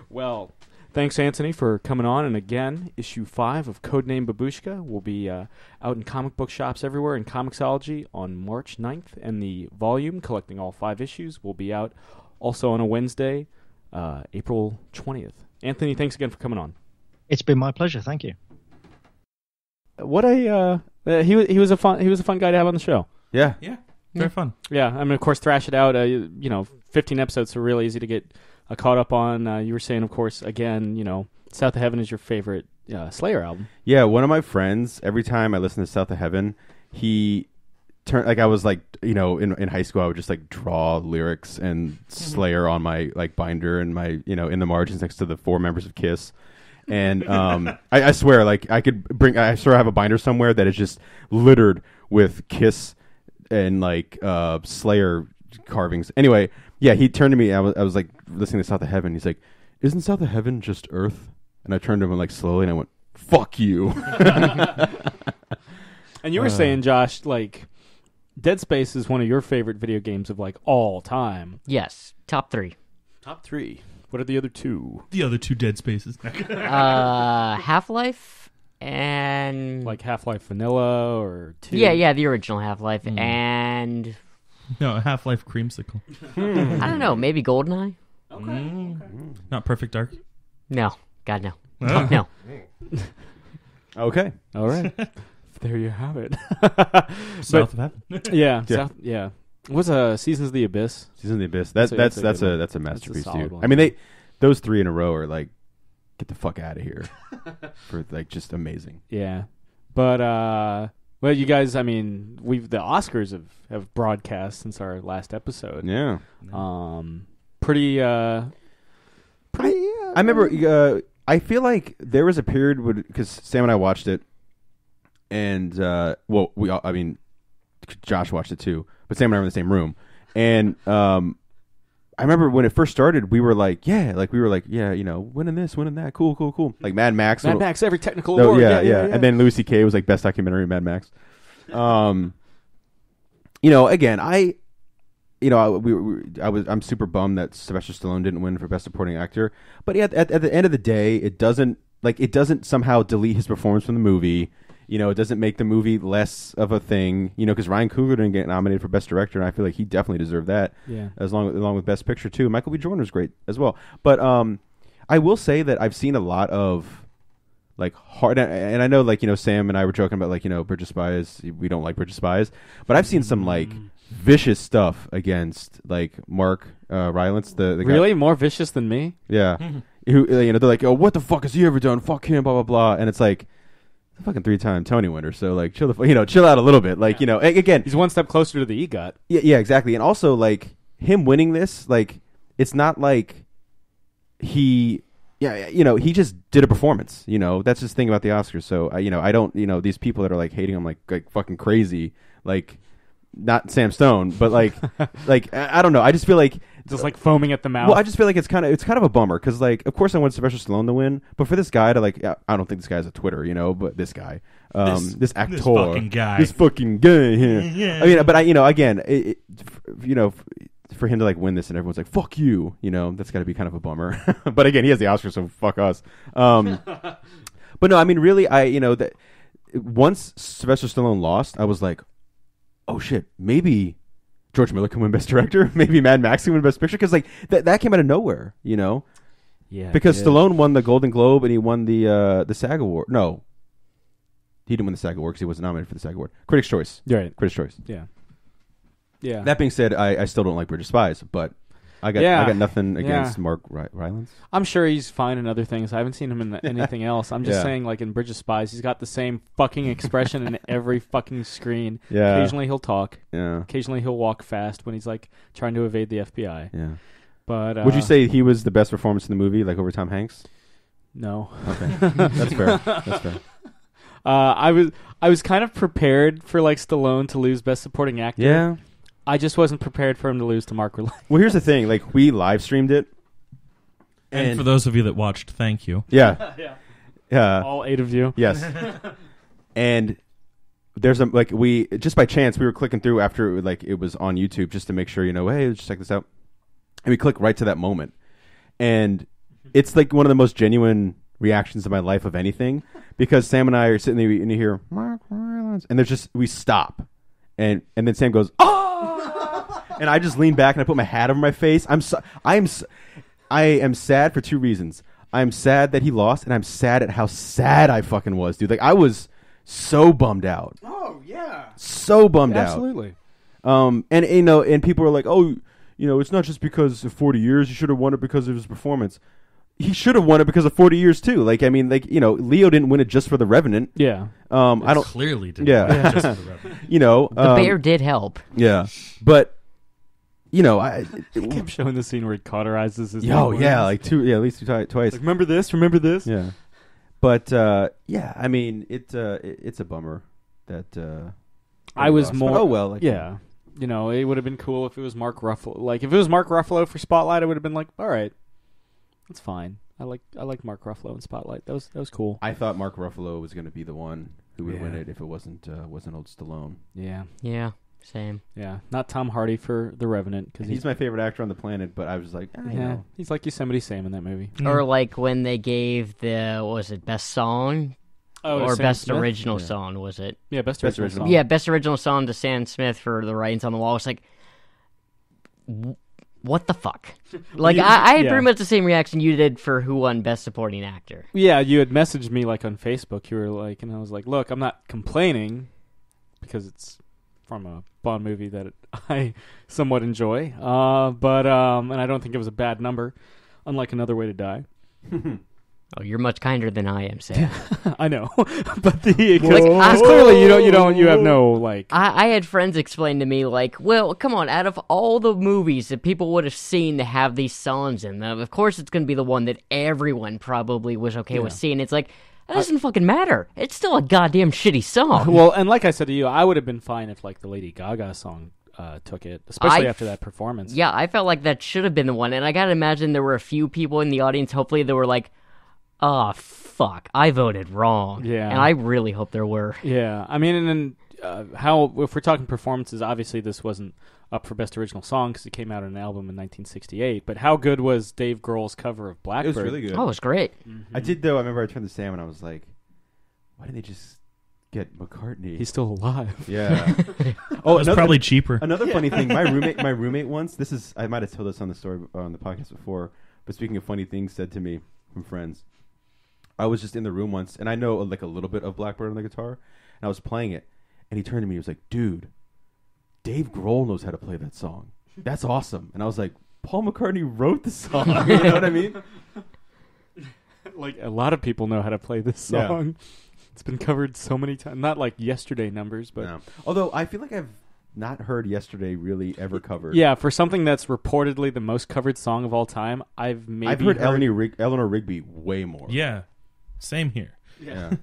Well, thanks, Antony, for coming on. And again, issue 5 of Codename Baboushka will be out in comic book shops everywhere in Comixology on March 9th. And the volume, collecting all 5 issues, will be out also on a Wednesday, April 20th. Anthony, thanks again for coming on. It's been my pleasure. Thank you. What a he was a fun guy to have on the show. Yeah. Very fun. Yeah, of course, Thrash It Out. 15 episodes are really easy to get caught up on. You were saying, of course, again, South of Heaven is your favorite Slayer album. Yeah, one of my friends, every time I listen to South of Heaven, he turned, I was in high school, I would just draw lyrics and Slayer on my binder and my in the margins next to the 4 members of Kiss. And I swear, I have a binder somewhere that is just littered with Kiss and Slayer carvings. Anyway, yeah, he turned to me. I was listening to South of Heaven. He's like, "Isn't South of Heaven just Earth?" And I turned to him slowly, and I went, "Fuck you." And you were saying, Josh, Dead Space is one of your favorite video games of all time. Yes, top 3. Top 3. What are the other 2? The other 2 Dead Spaces. Half-Life and Like Half-Life Vanilla or 2? Yeah, the original Half-Life and No, Half-Life Creamsicle. I don't know, maybe GoldenEye? Okay. Not Perfect Dark. No, God no. Oh. No. Okay. All right. There you have it. South of Heaven. Yeah. What's Seasons of the Abyss? Season of the Abyss. That's That's a that's good a one. that's a masterpiece solid too. one. I mean, those 3 in a row are like, get the fuck out of here, for like just amazing. Yeah. But well, you guys, I mean, the Oscars have broadcast since our last episode. Yeah. Pretty. I remember. I feel like there was a period because Sam and I watched it, and Josh watched it too, but Sam and I were in the same room, and I remember when it first started, we were like, winning this, winning that, cool, like Mad Max, every technical award, yeah, and then Louis C.K. was like best documentary, Mad Max. Again, I'm super bummed that Sylvester Stallone didn't win for Best Supporting Actor. But yeah, at the end of the day, it doesn't somehow delete his performance from the movie. It doesn't make the movie less of a thing. Because Ryan Coogler didn't get nominated for Best Director, and I feel like he definitely deserved that. Yeah, along with Best Picture too. Michael B. Jordan was great as well. But I will say that I've seen a lot of like hard, and I know Sam and I were joking about Bridge of Spies. We don't like Bridge of Spies, but I've seen some vicious stuff against Mark Rylance, the guy. Really more vicious than me. Yeah, who they're like, oh, what the fuck has he ever done? Fuck him, blah blah blah. And it's like, a fucking 3-time Tony winner. So chill chill out a little bit. Again, he's one step closer to the EGOT. Yeah, exactly. And also him winning this, it's not like he. Yeah, he just did a performance. That's just the thing about the Oscars. So I don't. These people that are hating him like fucking crazy. Not Sam Stone, but I don't know. I just feel like just foaming at the mouth. Well, I just feel like it's kind of a bummer because of course I want Sylvester Stallone to win, but for this guy to I don't think this guy has a Twitter, but this guy, this actor, this fucking guy, Yeah. I mean, but again, for him to win this and everyone's like fuck you, that's got to be kind of a bummer. But again, he has the Oscar, so fuck us. But no, I mean, really, that once Sylvester Stallone lost, I was like, oh shit, maybe George Miller can win Best Director, maybe Mad Max can win Best Picture, because that came out of nowhere, Yeah. Because Stallone won the Golden Globe and he won the SAG Award. No, he didn't win the SAG Award because he wasn't nominated for the SAG Award. Critics' Choice. Right. Critics' Choice. Yeah. Yeah. That being said, I still don't like Bridge of Spies, but I got nothing against Mark Rylance. I'm sure he's fine in other things. I haven't seen him in anything else. I'm just saying, in Bridge of Spies, he's got the same fucking expression in every fucking screen. Yeah. Occasionally he'll talk. Yeah. Occasionally he'll walk fast when he's trying to evade the FBI. Yeah. But would you say he was the best performance in the movie, over Tom Hanks? No. Okay. That's fair. That's fair. I was kind of prepared for Stallone to lose Best Supporting Actor. Yeah. I just wasn't prepared for him to lose to Mark Rylance. Well, here's the thing. We live streamed it. And for those of you that watched, thank you. Yeah. Yeah. All 8 of you. Yes. And there's we just by chance, we were clicking through after it was on YouTube just to make sure, hey, let's check this out. And we click right to that moment. And it's one of the most genuine reactions of my life of anything, because Sam and I are sitting there and you hear Mark Rylance, and we stop. And then Sam goes, oh! And I just lean back and I put my hat over my face. I am sad for 2 reasons. I'm sad that he lost, and I'm sad at how sad I fucking was, dude. I was so bummed out. Oh yeah, so bummed out. Absolutely. And people were like, oh, it's not just because of 40 years. He should have won it because of his performance. He should have won it because of 40 years too. Leo didn't win it just for The Revenant. Yeah. I don't clearly didn't. Yeah. Just for The Revenant. The bear did help. Yeah, but. I kept showing the scene where he cauterizes his. Oh yeah, at least twice. Remember this? Remember this? Yeah, but I mean, it's a bummer that I was more. But, oh well, yeah. It would have been cool if it was Mark Ruffalo. If it was Mark Ruffalo for Spotlight, I would have been like, all right, that's fine. I like Mark Ruffalo in Spotlight. That was cool. I thought Mark Ruffalo was going to be the one who would win it if it wasn't old Stallone. Yeah. Yeah. Same. Yeah, not Tom Hardy for The Revenant because He's my favorite actor on the planet, but I was like, you know. he's like Yosemite Sam in that movie. Or like when they gave the best song or Sam best Smith? original song, was it? Yeah, best Best original original. song. Yeah, best original song to Sam Smith for The Writings on the Wall. It's like, what the fuck? Like, I had pretty much the same reaction you did for who won best supporting actor. Yeah, you had messaged me like on Facebook. You were like, and I was like, look, I'm not complaining because it's from a Bond movie that I somewhat enjoy. But and I don't think it was a bad number, unlike Another Way to Die. Oh, you're much kinder than I am, Sam. I know, but because clearly you have no like. I had friends explain to me like, well, come on, out of all the movies that people would have seen to have these songs in them, of course it's going to be the one that everyone probably was okay with seeing. It's like, that doesn't fucking matter. It's still a goddamn shitty song. Well, and like I said to you, I would have been fine if like the Lady Gaga song took it, especially after that performance. Yeah, I felt like that should have been the one, and I gotta imagine there were a few people in the audience, hopefully, that were like, oh, fuck, I voted wrong. Yeah. And I really hope there were. Yeah, I mean, and then if we're talking performances, obviously this wasn't up for Best Original Song because it came out on an album in 1968. But how good was Dave Grohl's cover of Blackbird? It was really good. Oh, it was great. Mm-hmm. I did, though. I remember I turned to Sam and I was like, why didn't they just get McCartney? He's still alive. Yeah. Oh, it's probably cheaper. Another funny thing, my roommate once, I might have told this on the story on the podcast before, but speaking of funny things said to me from friends, I was just in the room once, and I know like a little bit of Blackbird on the guitar, and I was playing it, and he turned to me, he was like, dude, Dave Grohl knows how to play that song. That's awesome. And I was like, Paul McCartney wrote the song. You know what I mean? Like, a lot of people know how to play this song. Yeah. It's been covered so many times. Not like Yesterday numbers, but... No. Although, I feel like I've not heard Yesterday really ever covered. Yeah, for something that's reportedly the most covered song of all time, I've heard Eleanor Rigby way more. Yeah. Same here. Yeah.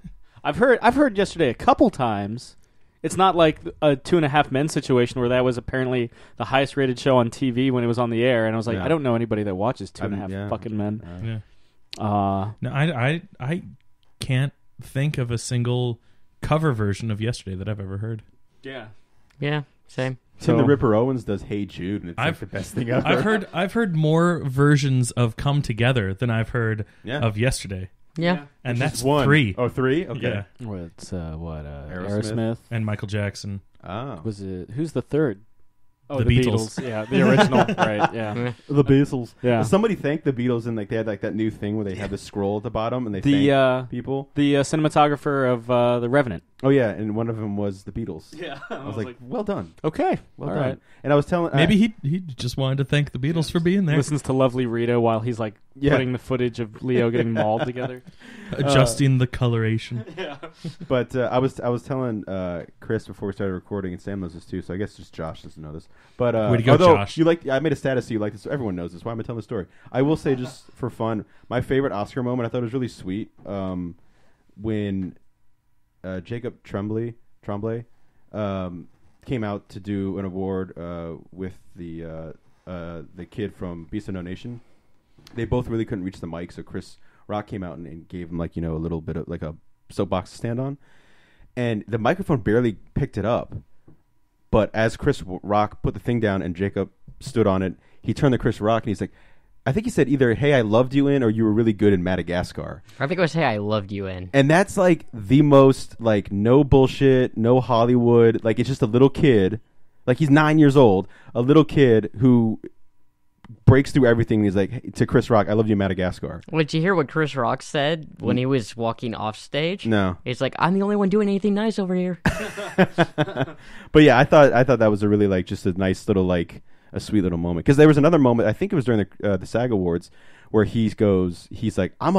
I've heard Yesterday a couple times. It's not like a 2.5 Men situation where that was apparently the highest rated show on TV when it was on the air, and I was like, I don't know anybody that watches 2.5 fucking Men. No, I can't think of a single cover version of Yesterday that I've ever heard. Yeah. Yeah, same. Tim the Ripper Owens does Hey Jude, and it's like the best thing ever. I've heard more versions of Come Together than I've heard of Yesterday. Yeah. And that's one. 3. Oh, 3? Okay. Yeah. What's Aerosmith. And Michael Jackson. Oh. Was it who's the third? Oh, the Beatles. Yeah, the original. Right, yeah. The Beatles. Yeah. Somebody thanked the Beatles, and like they had like that new thing where they had the scroll at the bottom, and they thanked people. The cinematographer of The Revenant. Oh yeah, and one of them was the Beatles. Yeah. I was like, well done. Okay. Well All done. right. And I was telling Maybe he just wanted to thank the Beatles for being there. Listens to Lovely Rita while he's like putting the footage of Leo getting mauled together. Adjusting the coloration. Yeah. But I was telling Chris before we started recording, and Sam knows this too, so I guess just Josh doesn't know this. But way to go, Josh. I made a status so you like this. Everyone knows this. Why am I telling the story? I will say just for fun, my favorite Oscar moment, I thought it was really sweet when Jacob Tremblay came out to do an award with the kid from Beast of No Nation. They both really couldn't reach the mic, so Chris Rock came out and gave him like a little bit of like a soapbox to stand on, and the microphone barely picked it up. But as Chris Rock put the thing down and Jacob stood on it, he turned to Chris Rock and he's like, I think he said either, hey, I loved you in, or you were really good in Madagascar. I think it was, hey, I loved you in. And that's like the most like no bullshit, no Hollywood. Like it's just a little kid, like he's 9 years old, a little kid who breaks through everything. And he's like, hey, to Chris Rock, I love you in Madagascar. Did you hear what Chris Rock said when he was walking off stage? No. He's like, I'm the only one doing anything nice over here. But yeah, I thought that was a really like just a nice little like a sweet little moment, because there was another moment, I think it was during the SAG Awards, where he's like, I'm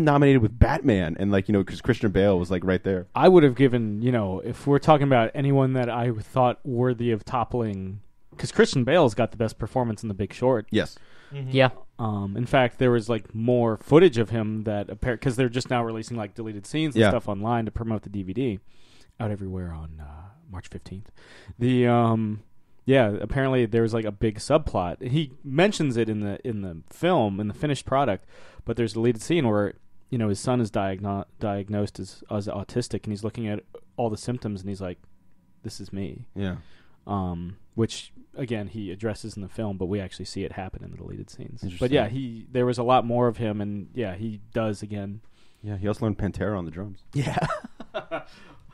nominated with Batman, and like because Christian Bale was like right there. I would have given if we're talking about anyone that I thought worthy of toppling, because Christian Bale's got the best performance in The Big Short. Yes. Mm-hmm. Yeah. In fact, there was like more footage of him that because they're just now releasing like deleted scenes and stuff online to promote the DVD out everywhere on March 15th. Apparently there was like a big subplot. He mentions it in the film, in the finished product, but there's a deleted scene where his son is diagnosed as autistic, and he's looking at all the symptoms, and he's like, this is me. Yeah. Which again he addresses in the film, but we actually see it happen in the deleted scenes. But yeah, there was a lot more of him, and yeah, he does again. Yeah, he also learned Pantera on the drums. Yeah.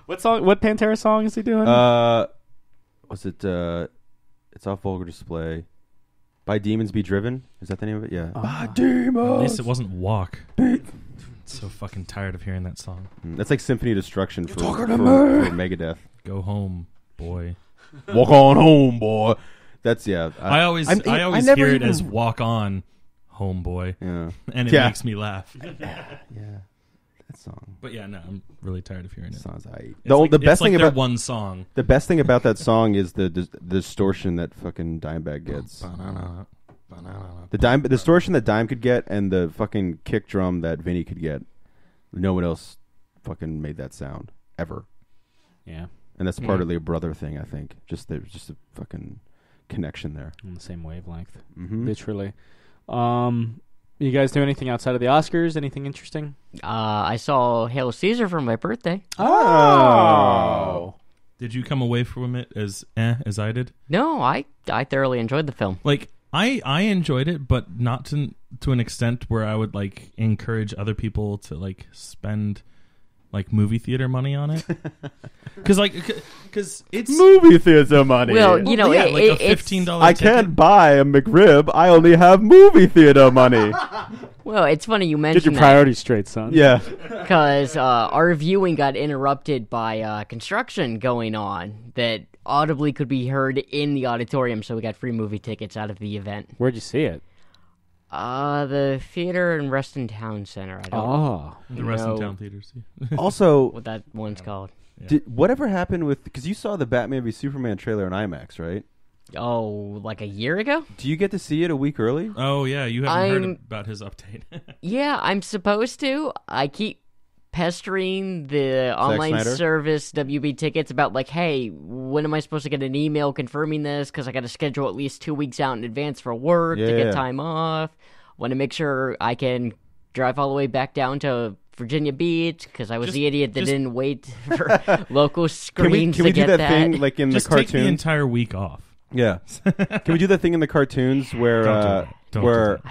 What Pantera song is he doing? Was it It's Off Vulgar Display. By Demons Be Driven? Is that the name of it? Yeah. By Demons! At least it wasn't Walk. So fucking tired of hearing that song. That's like Symphony of Destruction for Megadeth. Go home, boy. Walk on home, boy. That's I always hear it as walk on, homeboy. Yeah. And it makes me laugh. Yeah. That song. But yeah, no, I'm really tired of hearing it. Sounds aight. The best thing about one song. The best thing about that song is the distortion that fucking Dimebag gets. The distortion that Dime could get and the fucking kick drum that Vinny could get. No one else fucking made that sound ever. Yeah. And that's partly a brother thing, I think. There's just a fucking connection there. On the same wavelength. Mm-hmm. Literally. You guys do anything outside of the Oscars? Anything interesting? I saw Hail Caesar for my birthday. Oh. Did you come away from it as I did? No, I thoroughly enjoyed the film. Like, I enjoyed it, but not to an extent where I would, like, encourage other people to, like, spend, like, movie theater money on it. Because it's movie theater money. Well, you know, like a $15 I can't buy a McRib. I only have movie theater money. Well, it's funny you mentioned Get your priorities straight, son. Yeah. Because our viewing got interrupted by construction going on that audibly could be heard in the auditorium, so we got free movie tickets out of the event. Where'd you see it? The theater in Reston Town Center. I don't the Reston Town theaters. Also, what that one's called. Yeah. Whatever happened with... Because you saw the Batman v Superman trailer in IMAX, right? Oh, like a year ago? Do you get to see it a week early? Oh, yeah. You haven't heard about his update. Yeah, I'm supposed to. I keep pestering the online service WB Tickets about, like, hey, when am I supposed to get an email confirming this? Because I got to schedule at least 2 weeks out in advance for work to get time off. Want to make sure I can drive all the way back down to Virginia Beach because I was the idiot that didn't wait for local screens can we to get do that thing like in the cartoons? Just take the entire week off. Yeah. Can we do that thing in the cartoons where I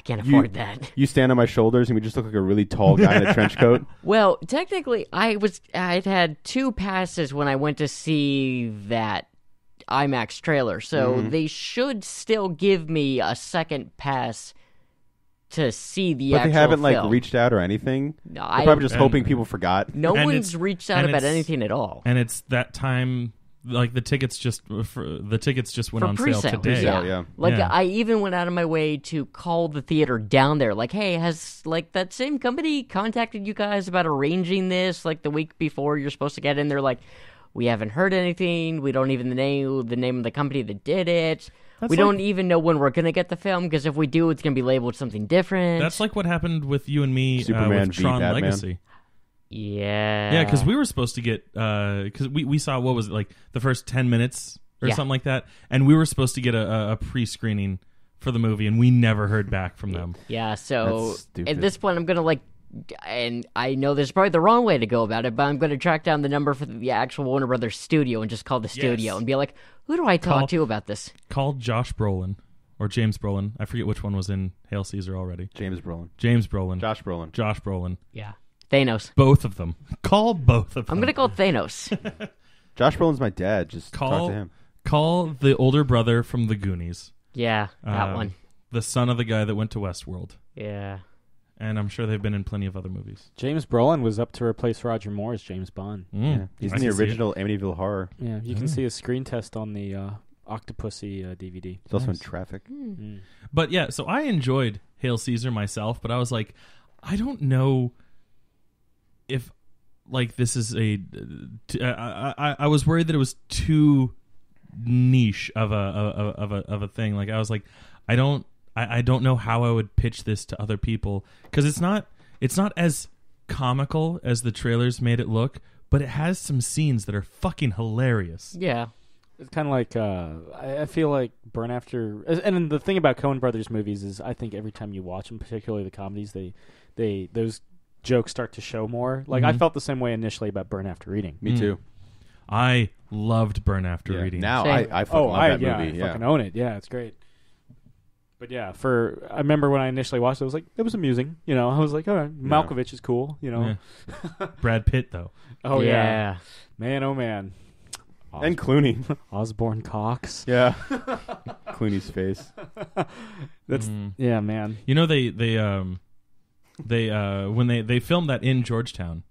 can't afford that. You stand on my shoulders and we just look like a really tall guy in a trench coat? Well, technically, I'd had 2 passes when I went to see that IMAX trailer, so they should still give me a second pass to see the actual film. But they haven't like reached out or anything? No, they're probably just hoping people forgot. No one's reached out about anything at all. And it's that time, like the tickets just went on sale today. Yeah. I even went out of my way to call the theater down there. Like, hey, has like that same company contacted you guys about arranging this like the week before you're supposed to get in? They're like, we haven't heard anything. We don't even know the name of the company that did it. We don't even know when we're going to get the film, because if we do, it's going to be labeled something different. That's like what happened with you and me Superman with Tron Batman. Legacy. Yeah. Yeah, because we were supposed to get... Because we saw, what was it, like the first 10 minutes or something like that, and we were supposed to get a pre-screening for the movie, and we never heard back from them. Yeah, so at this point, I'm going to like... And I know this is probably the wrong way to go about it, but I'm going to track down the number for the actual Warner Brothers studio and just call the studio and be like, who do I talk to about this? Call Josh Brolin or James Brolin. I forget which one was in Hail Caesar already. James Brolin. Josh Brolin. Yeah. Thanos. Both of them. Call both of them. I'm going to call Thanos. Josh Brolin's my dad. Just talk to him. Call the older brother from the Goonies. Yeah, that one. The son of the guy that went to Westworld. Yeah. And I'm sure they've been in plenty of other movies. James Brolin was up to replace Roger Moore as James Bond. Yeah. He's in the original Amityville Horror. Yeah, you can see a screen test on the Octopussy DVD. It's also in Traffic. But yeah, so I enjoyed Hail Caesar myself, but I was like, I don't know if like this is I was worried that it was too niche of a thing. Like I was like, I don't know how I would pitch this to other people, because it's not as comical as the trailers made it look, but it has some scenes that are fucking hilarious. Yeah. It's kind of like I feel like Burn After, and the thing about Coen Brothers movies is I think every time you watch them, particularly the comedies, those jokes start to show more. Like I felt the same way initially about Burn After Reading. Me too. I loved Burn After Reading. Now Same. I fucking love that movie. I fucking own it. Yeah, it's great. But yeah, I remember when I initially watched it, I was like, it was amusing. You know, I was like, all right, Malkovich is cool. You know, Brad Pitt though. Oh yeah, man, oh man, And Clooney. Osborne Cox. Yeah. Clooney's face. That's yeah, man. You know they when they filmed that in Georgetown,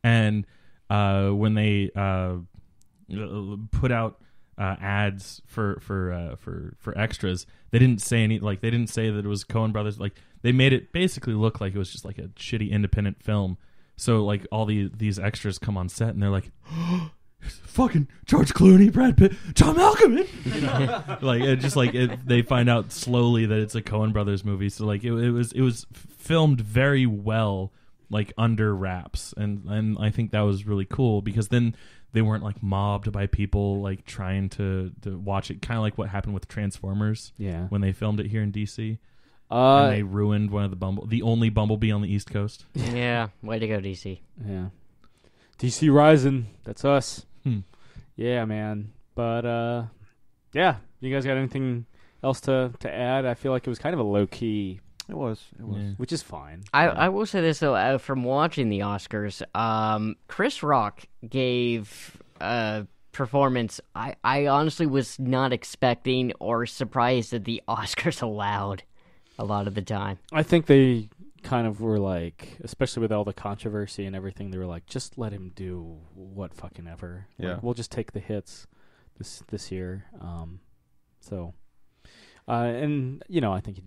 and when they put out ads for extras, they didn't say they didn't say that it was Coen Brothers. Like they made it basically look like it was just like a shitty independent film. So like all these extras come on set and they're like, oh, fucking George Clooney, Brad Pitt, John Malkovich. You know? Like it just like they find out slowly that it's a Coen Brothers movie. So like it was filmed very well, like under wraps, and I think that was really cool because then they weren't like mobbed by people like trying to watch it. Kind of like what happened with Transformers. Yeah, when they filmed it here in DC. And they ruined one of the only Bumblebee on the East Coast. Yeah, way to go, DC. Yeah, DC Rising. That's us. Yeah, man. But yeah, you guys got anything else to add? I feel like it was kind of a low key. It was, Yeah. Which is fine. I will say this though, from watching the Oscars, Chris Rock gave a performance I honestly was not expecting or surprised that the Oscars allowed a lot of the time. I think they kind of were like, especially with all the controversy and everything, they were like, just let him do what fucking ever. Yeah. Like, we'll just take the hits this year. And you know, I think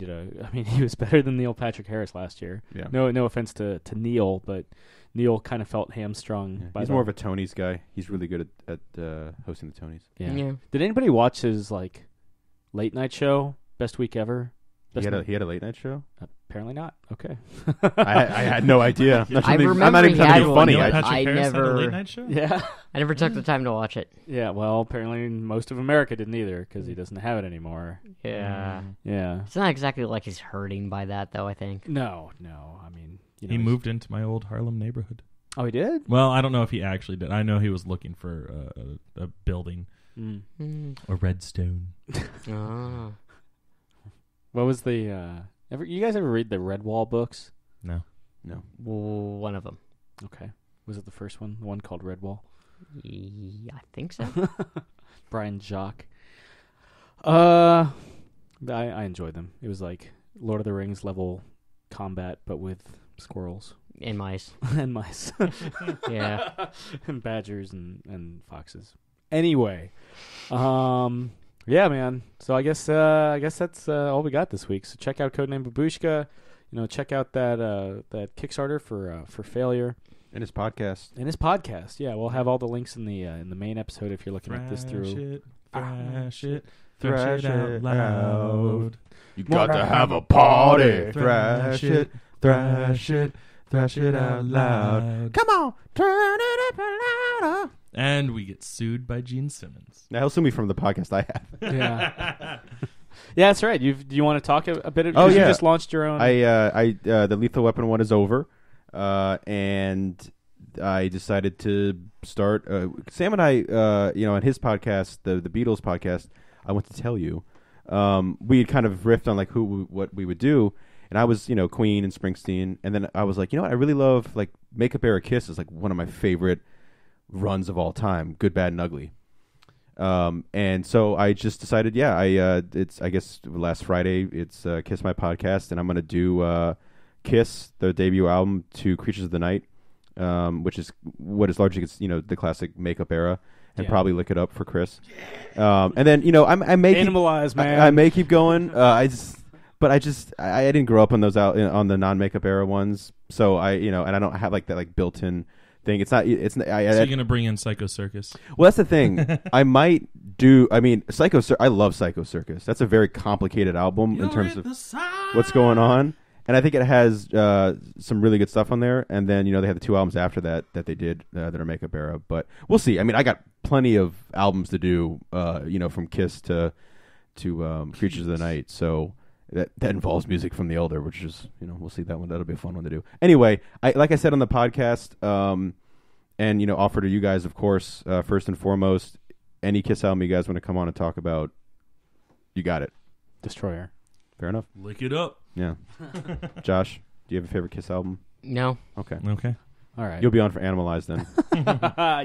he was better than Neil Patrick Harris last year. Yeah. No offense to Neil, but Neil kind of felt hamstrung. He's more of a Tonys guy. He's really good at hosting the Tonys. Yeah. Did anybody watch his like late night show, Best Week Ever? He had a late night show? Apparently not. Okay. I had no idea. I remember I'm not even he trying had to be one. funny. Neil I Patrick Harris had a never- late night show? Yeah. I never took the time to watch it. Yeah, well, apparently most of America didn't either because he doesn't have it anymore. Yeah. Yeah. It's not exactly like he's hurting by that, though, I think. No. I mean, you know, He moved into my old Harlem neighborhood. Oh, he did? Well, I don't know if he actually did. I know he was looking for a building, a redstone. Oh. What was the you guys ever read the Redwall books? No. One of them. Okay. Was it the first one? The one called Redwall? I think so. Brian Jacques. I enjoyed them. It was like Lord of the Rings level combat, but with squirrels. And mice. And mice. Yeah. And badgers and foxes. Anyway. Yeah, man. So I guess that's all we got this week. So check out Codename Baboushka. You know, check out that Kickstarter for Failure. In his podcast. Yeah, we'll have all the links in the main episode if you're looking at this through. Thrash it out loud. You got to have a party. Thrash it out loud. Come on, turn it up louder. And we get sued by Gene Simmons. Now he'll sue me from the podcast I have. Yeah. Yeah, that's right. Do you want to talk a bit? Oh, yeah. You just launched your own. The Lethal Weapon one is over, and I decided to start. Sam and I, on his podcast, the Beatles podcast, I want to tell you, we had kind of riffed on like what we would do, and I was Queen and Springsteen, and then I was like, I really love like Makeup Era Kiss is like one of my favorite runs of all time, Good, Bad, and Ugly. And so I just decided, it's I guess last Friday it's Kiss My Podcast, and I'm gonna do Kiss, the debut album, to Creatures of the Night, which is what is largely the classic Makeup Era, and probably Lick It Up for Chris. And then I may Animalize, man. I may keep going. I didn't grow up on those on the non-Makeup Era ones, so and I don't have like that like built-in thing. It's not. So you're gonna bring in Psycho Circus? Well, that's the thing. I might do. I mean, I love Psycho Circus. That's a very complicated album in terms of what's going on, and I think it has some really good stuff on there. And then they have the two albums after that they did that are Makeup Era. But we'll see. I mean, I got plenty of albums to do. From Kiss to Creatures of the Night. So. That involves music from the older, which is we'll see that one. That'll be a fun one to do. Anyway, like I said on the podcast, And, you know, offer to you guys, of course, first and foremost, any Kiss album you guys want to come on and talk about, you got it. Destroyer. Fair enough. Lick it up. Yeah. Josh, do you have a favorite Kiss album? No. Okay. All right. You'll be on for Animalize then.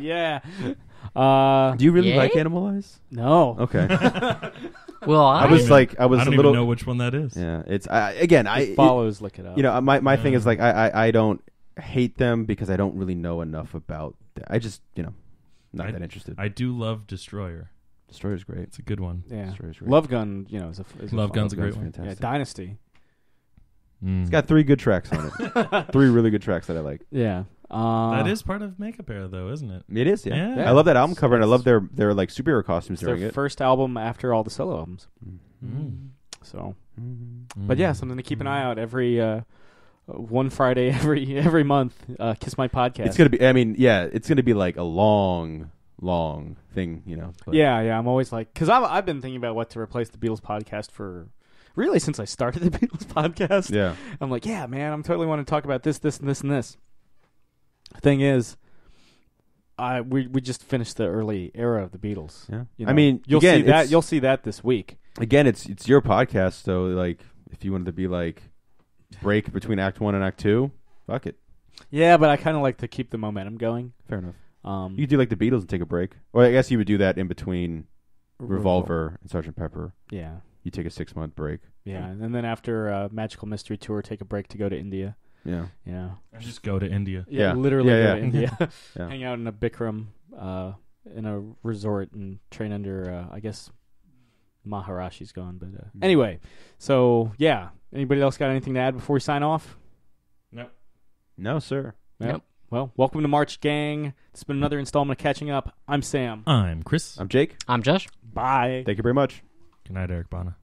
Yeah. Do you really Yay? like Animalize? No. Okay. Well, I was I a don't little. even know which one that is. Yeah, it's It follows Lick It Up. You know, my thing is like I don't hate them because I don't really know enough about them. I just, you know, not that interested. I do love Destroyer. Destroyer's great. It's a good one. Yeah. Destroyer's great. Love Gun, you know, is Love Gun's a Love great Gun's one. Yeah, fantastic. Dynasty. Mm. It's got 3 good tracks on it. 3 really good tracks that I like. Yeah. That is part of Makeup Era, though, isn't it? It is, yeah. Yeah. I love that album cover, and I love their like superhero costumes It's their during it. first album after all the solo albums. Mm. So, but yeah, something to keep an eye out every one Friday every month. Kiss My Podcast. It's gonna be. I mean, yeah, it's gonna be like a long thing, you know. But Yeah. I'm always like, because I've been thinking about what to replace the Beatles podcast for. Really, since I started the Beatles podcast. Yeah. I'm like, yeah, man, I'm totally want to talk about this, and this. Thing is, we just finished the early era of the Beatles. Yeah. You know? I mean, you'll again, see that. You'll see that this week. Again, it's your podcast, so like, if you wanted to be like break between Act 1 and Act 2, fuck it. Yeah, but I kind of like to keep the momentum going. Fair enough. You could do like the Beatles and take a break, or I guess you would do that in between Revolver and Sgt. Pepper. Yeah. You take a 6-month break. Yeah, and then after Magical Mystery Tour, take a break to go to India. Yeah. Yeah. Just go to India. Yeah, Yeah. literally Yeah, go yeah. to India. Yeah. Hang out in a Bikram, in a resort and train under, I guess, Maharashi's gone. But anyway, so yeah. Anybody else got anything to add before we sign off? No, sir. Nope. Well, welcome to March, gang. It's been another installment of Catching Up. I'm Sam. I'm Chris. I'm Jake. I'm Josh. Bye. Thank you very much. Good night, Eric Bana.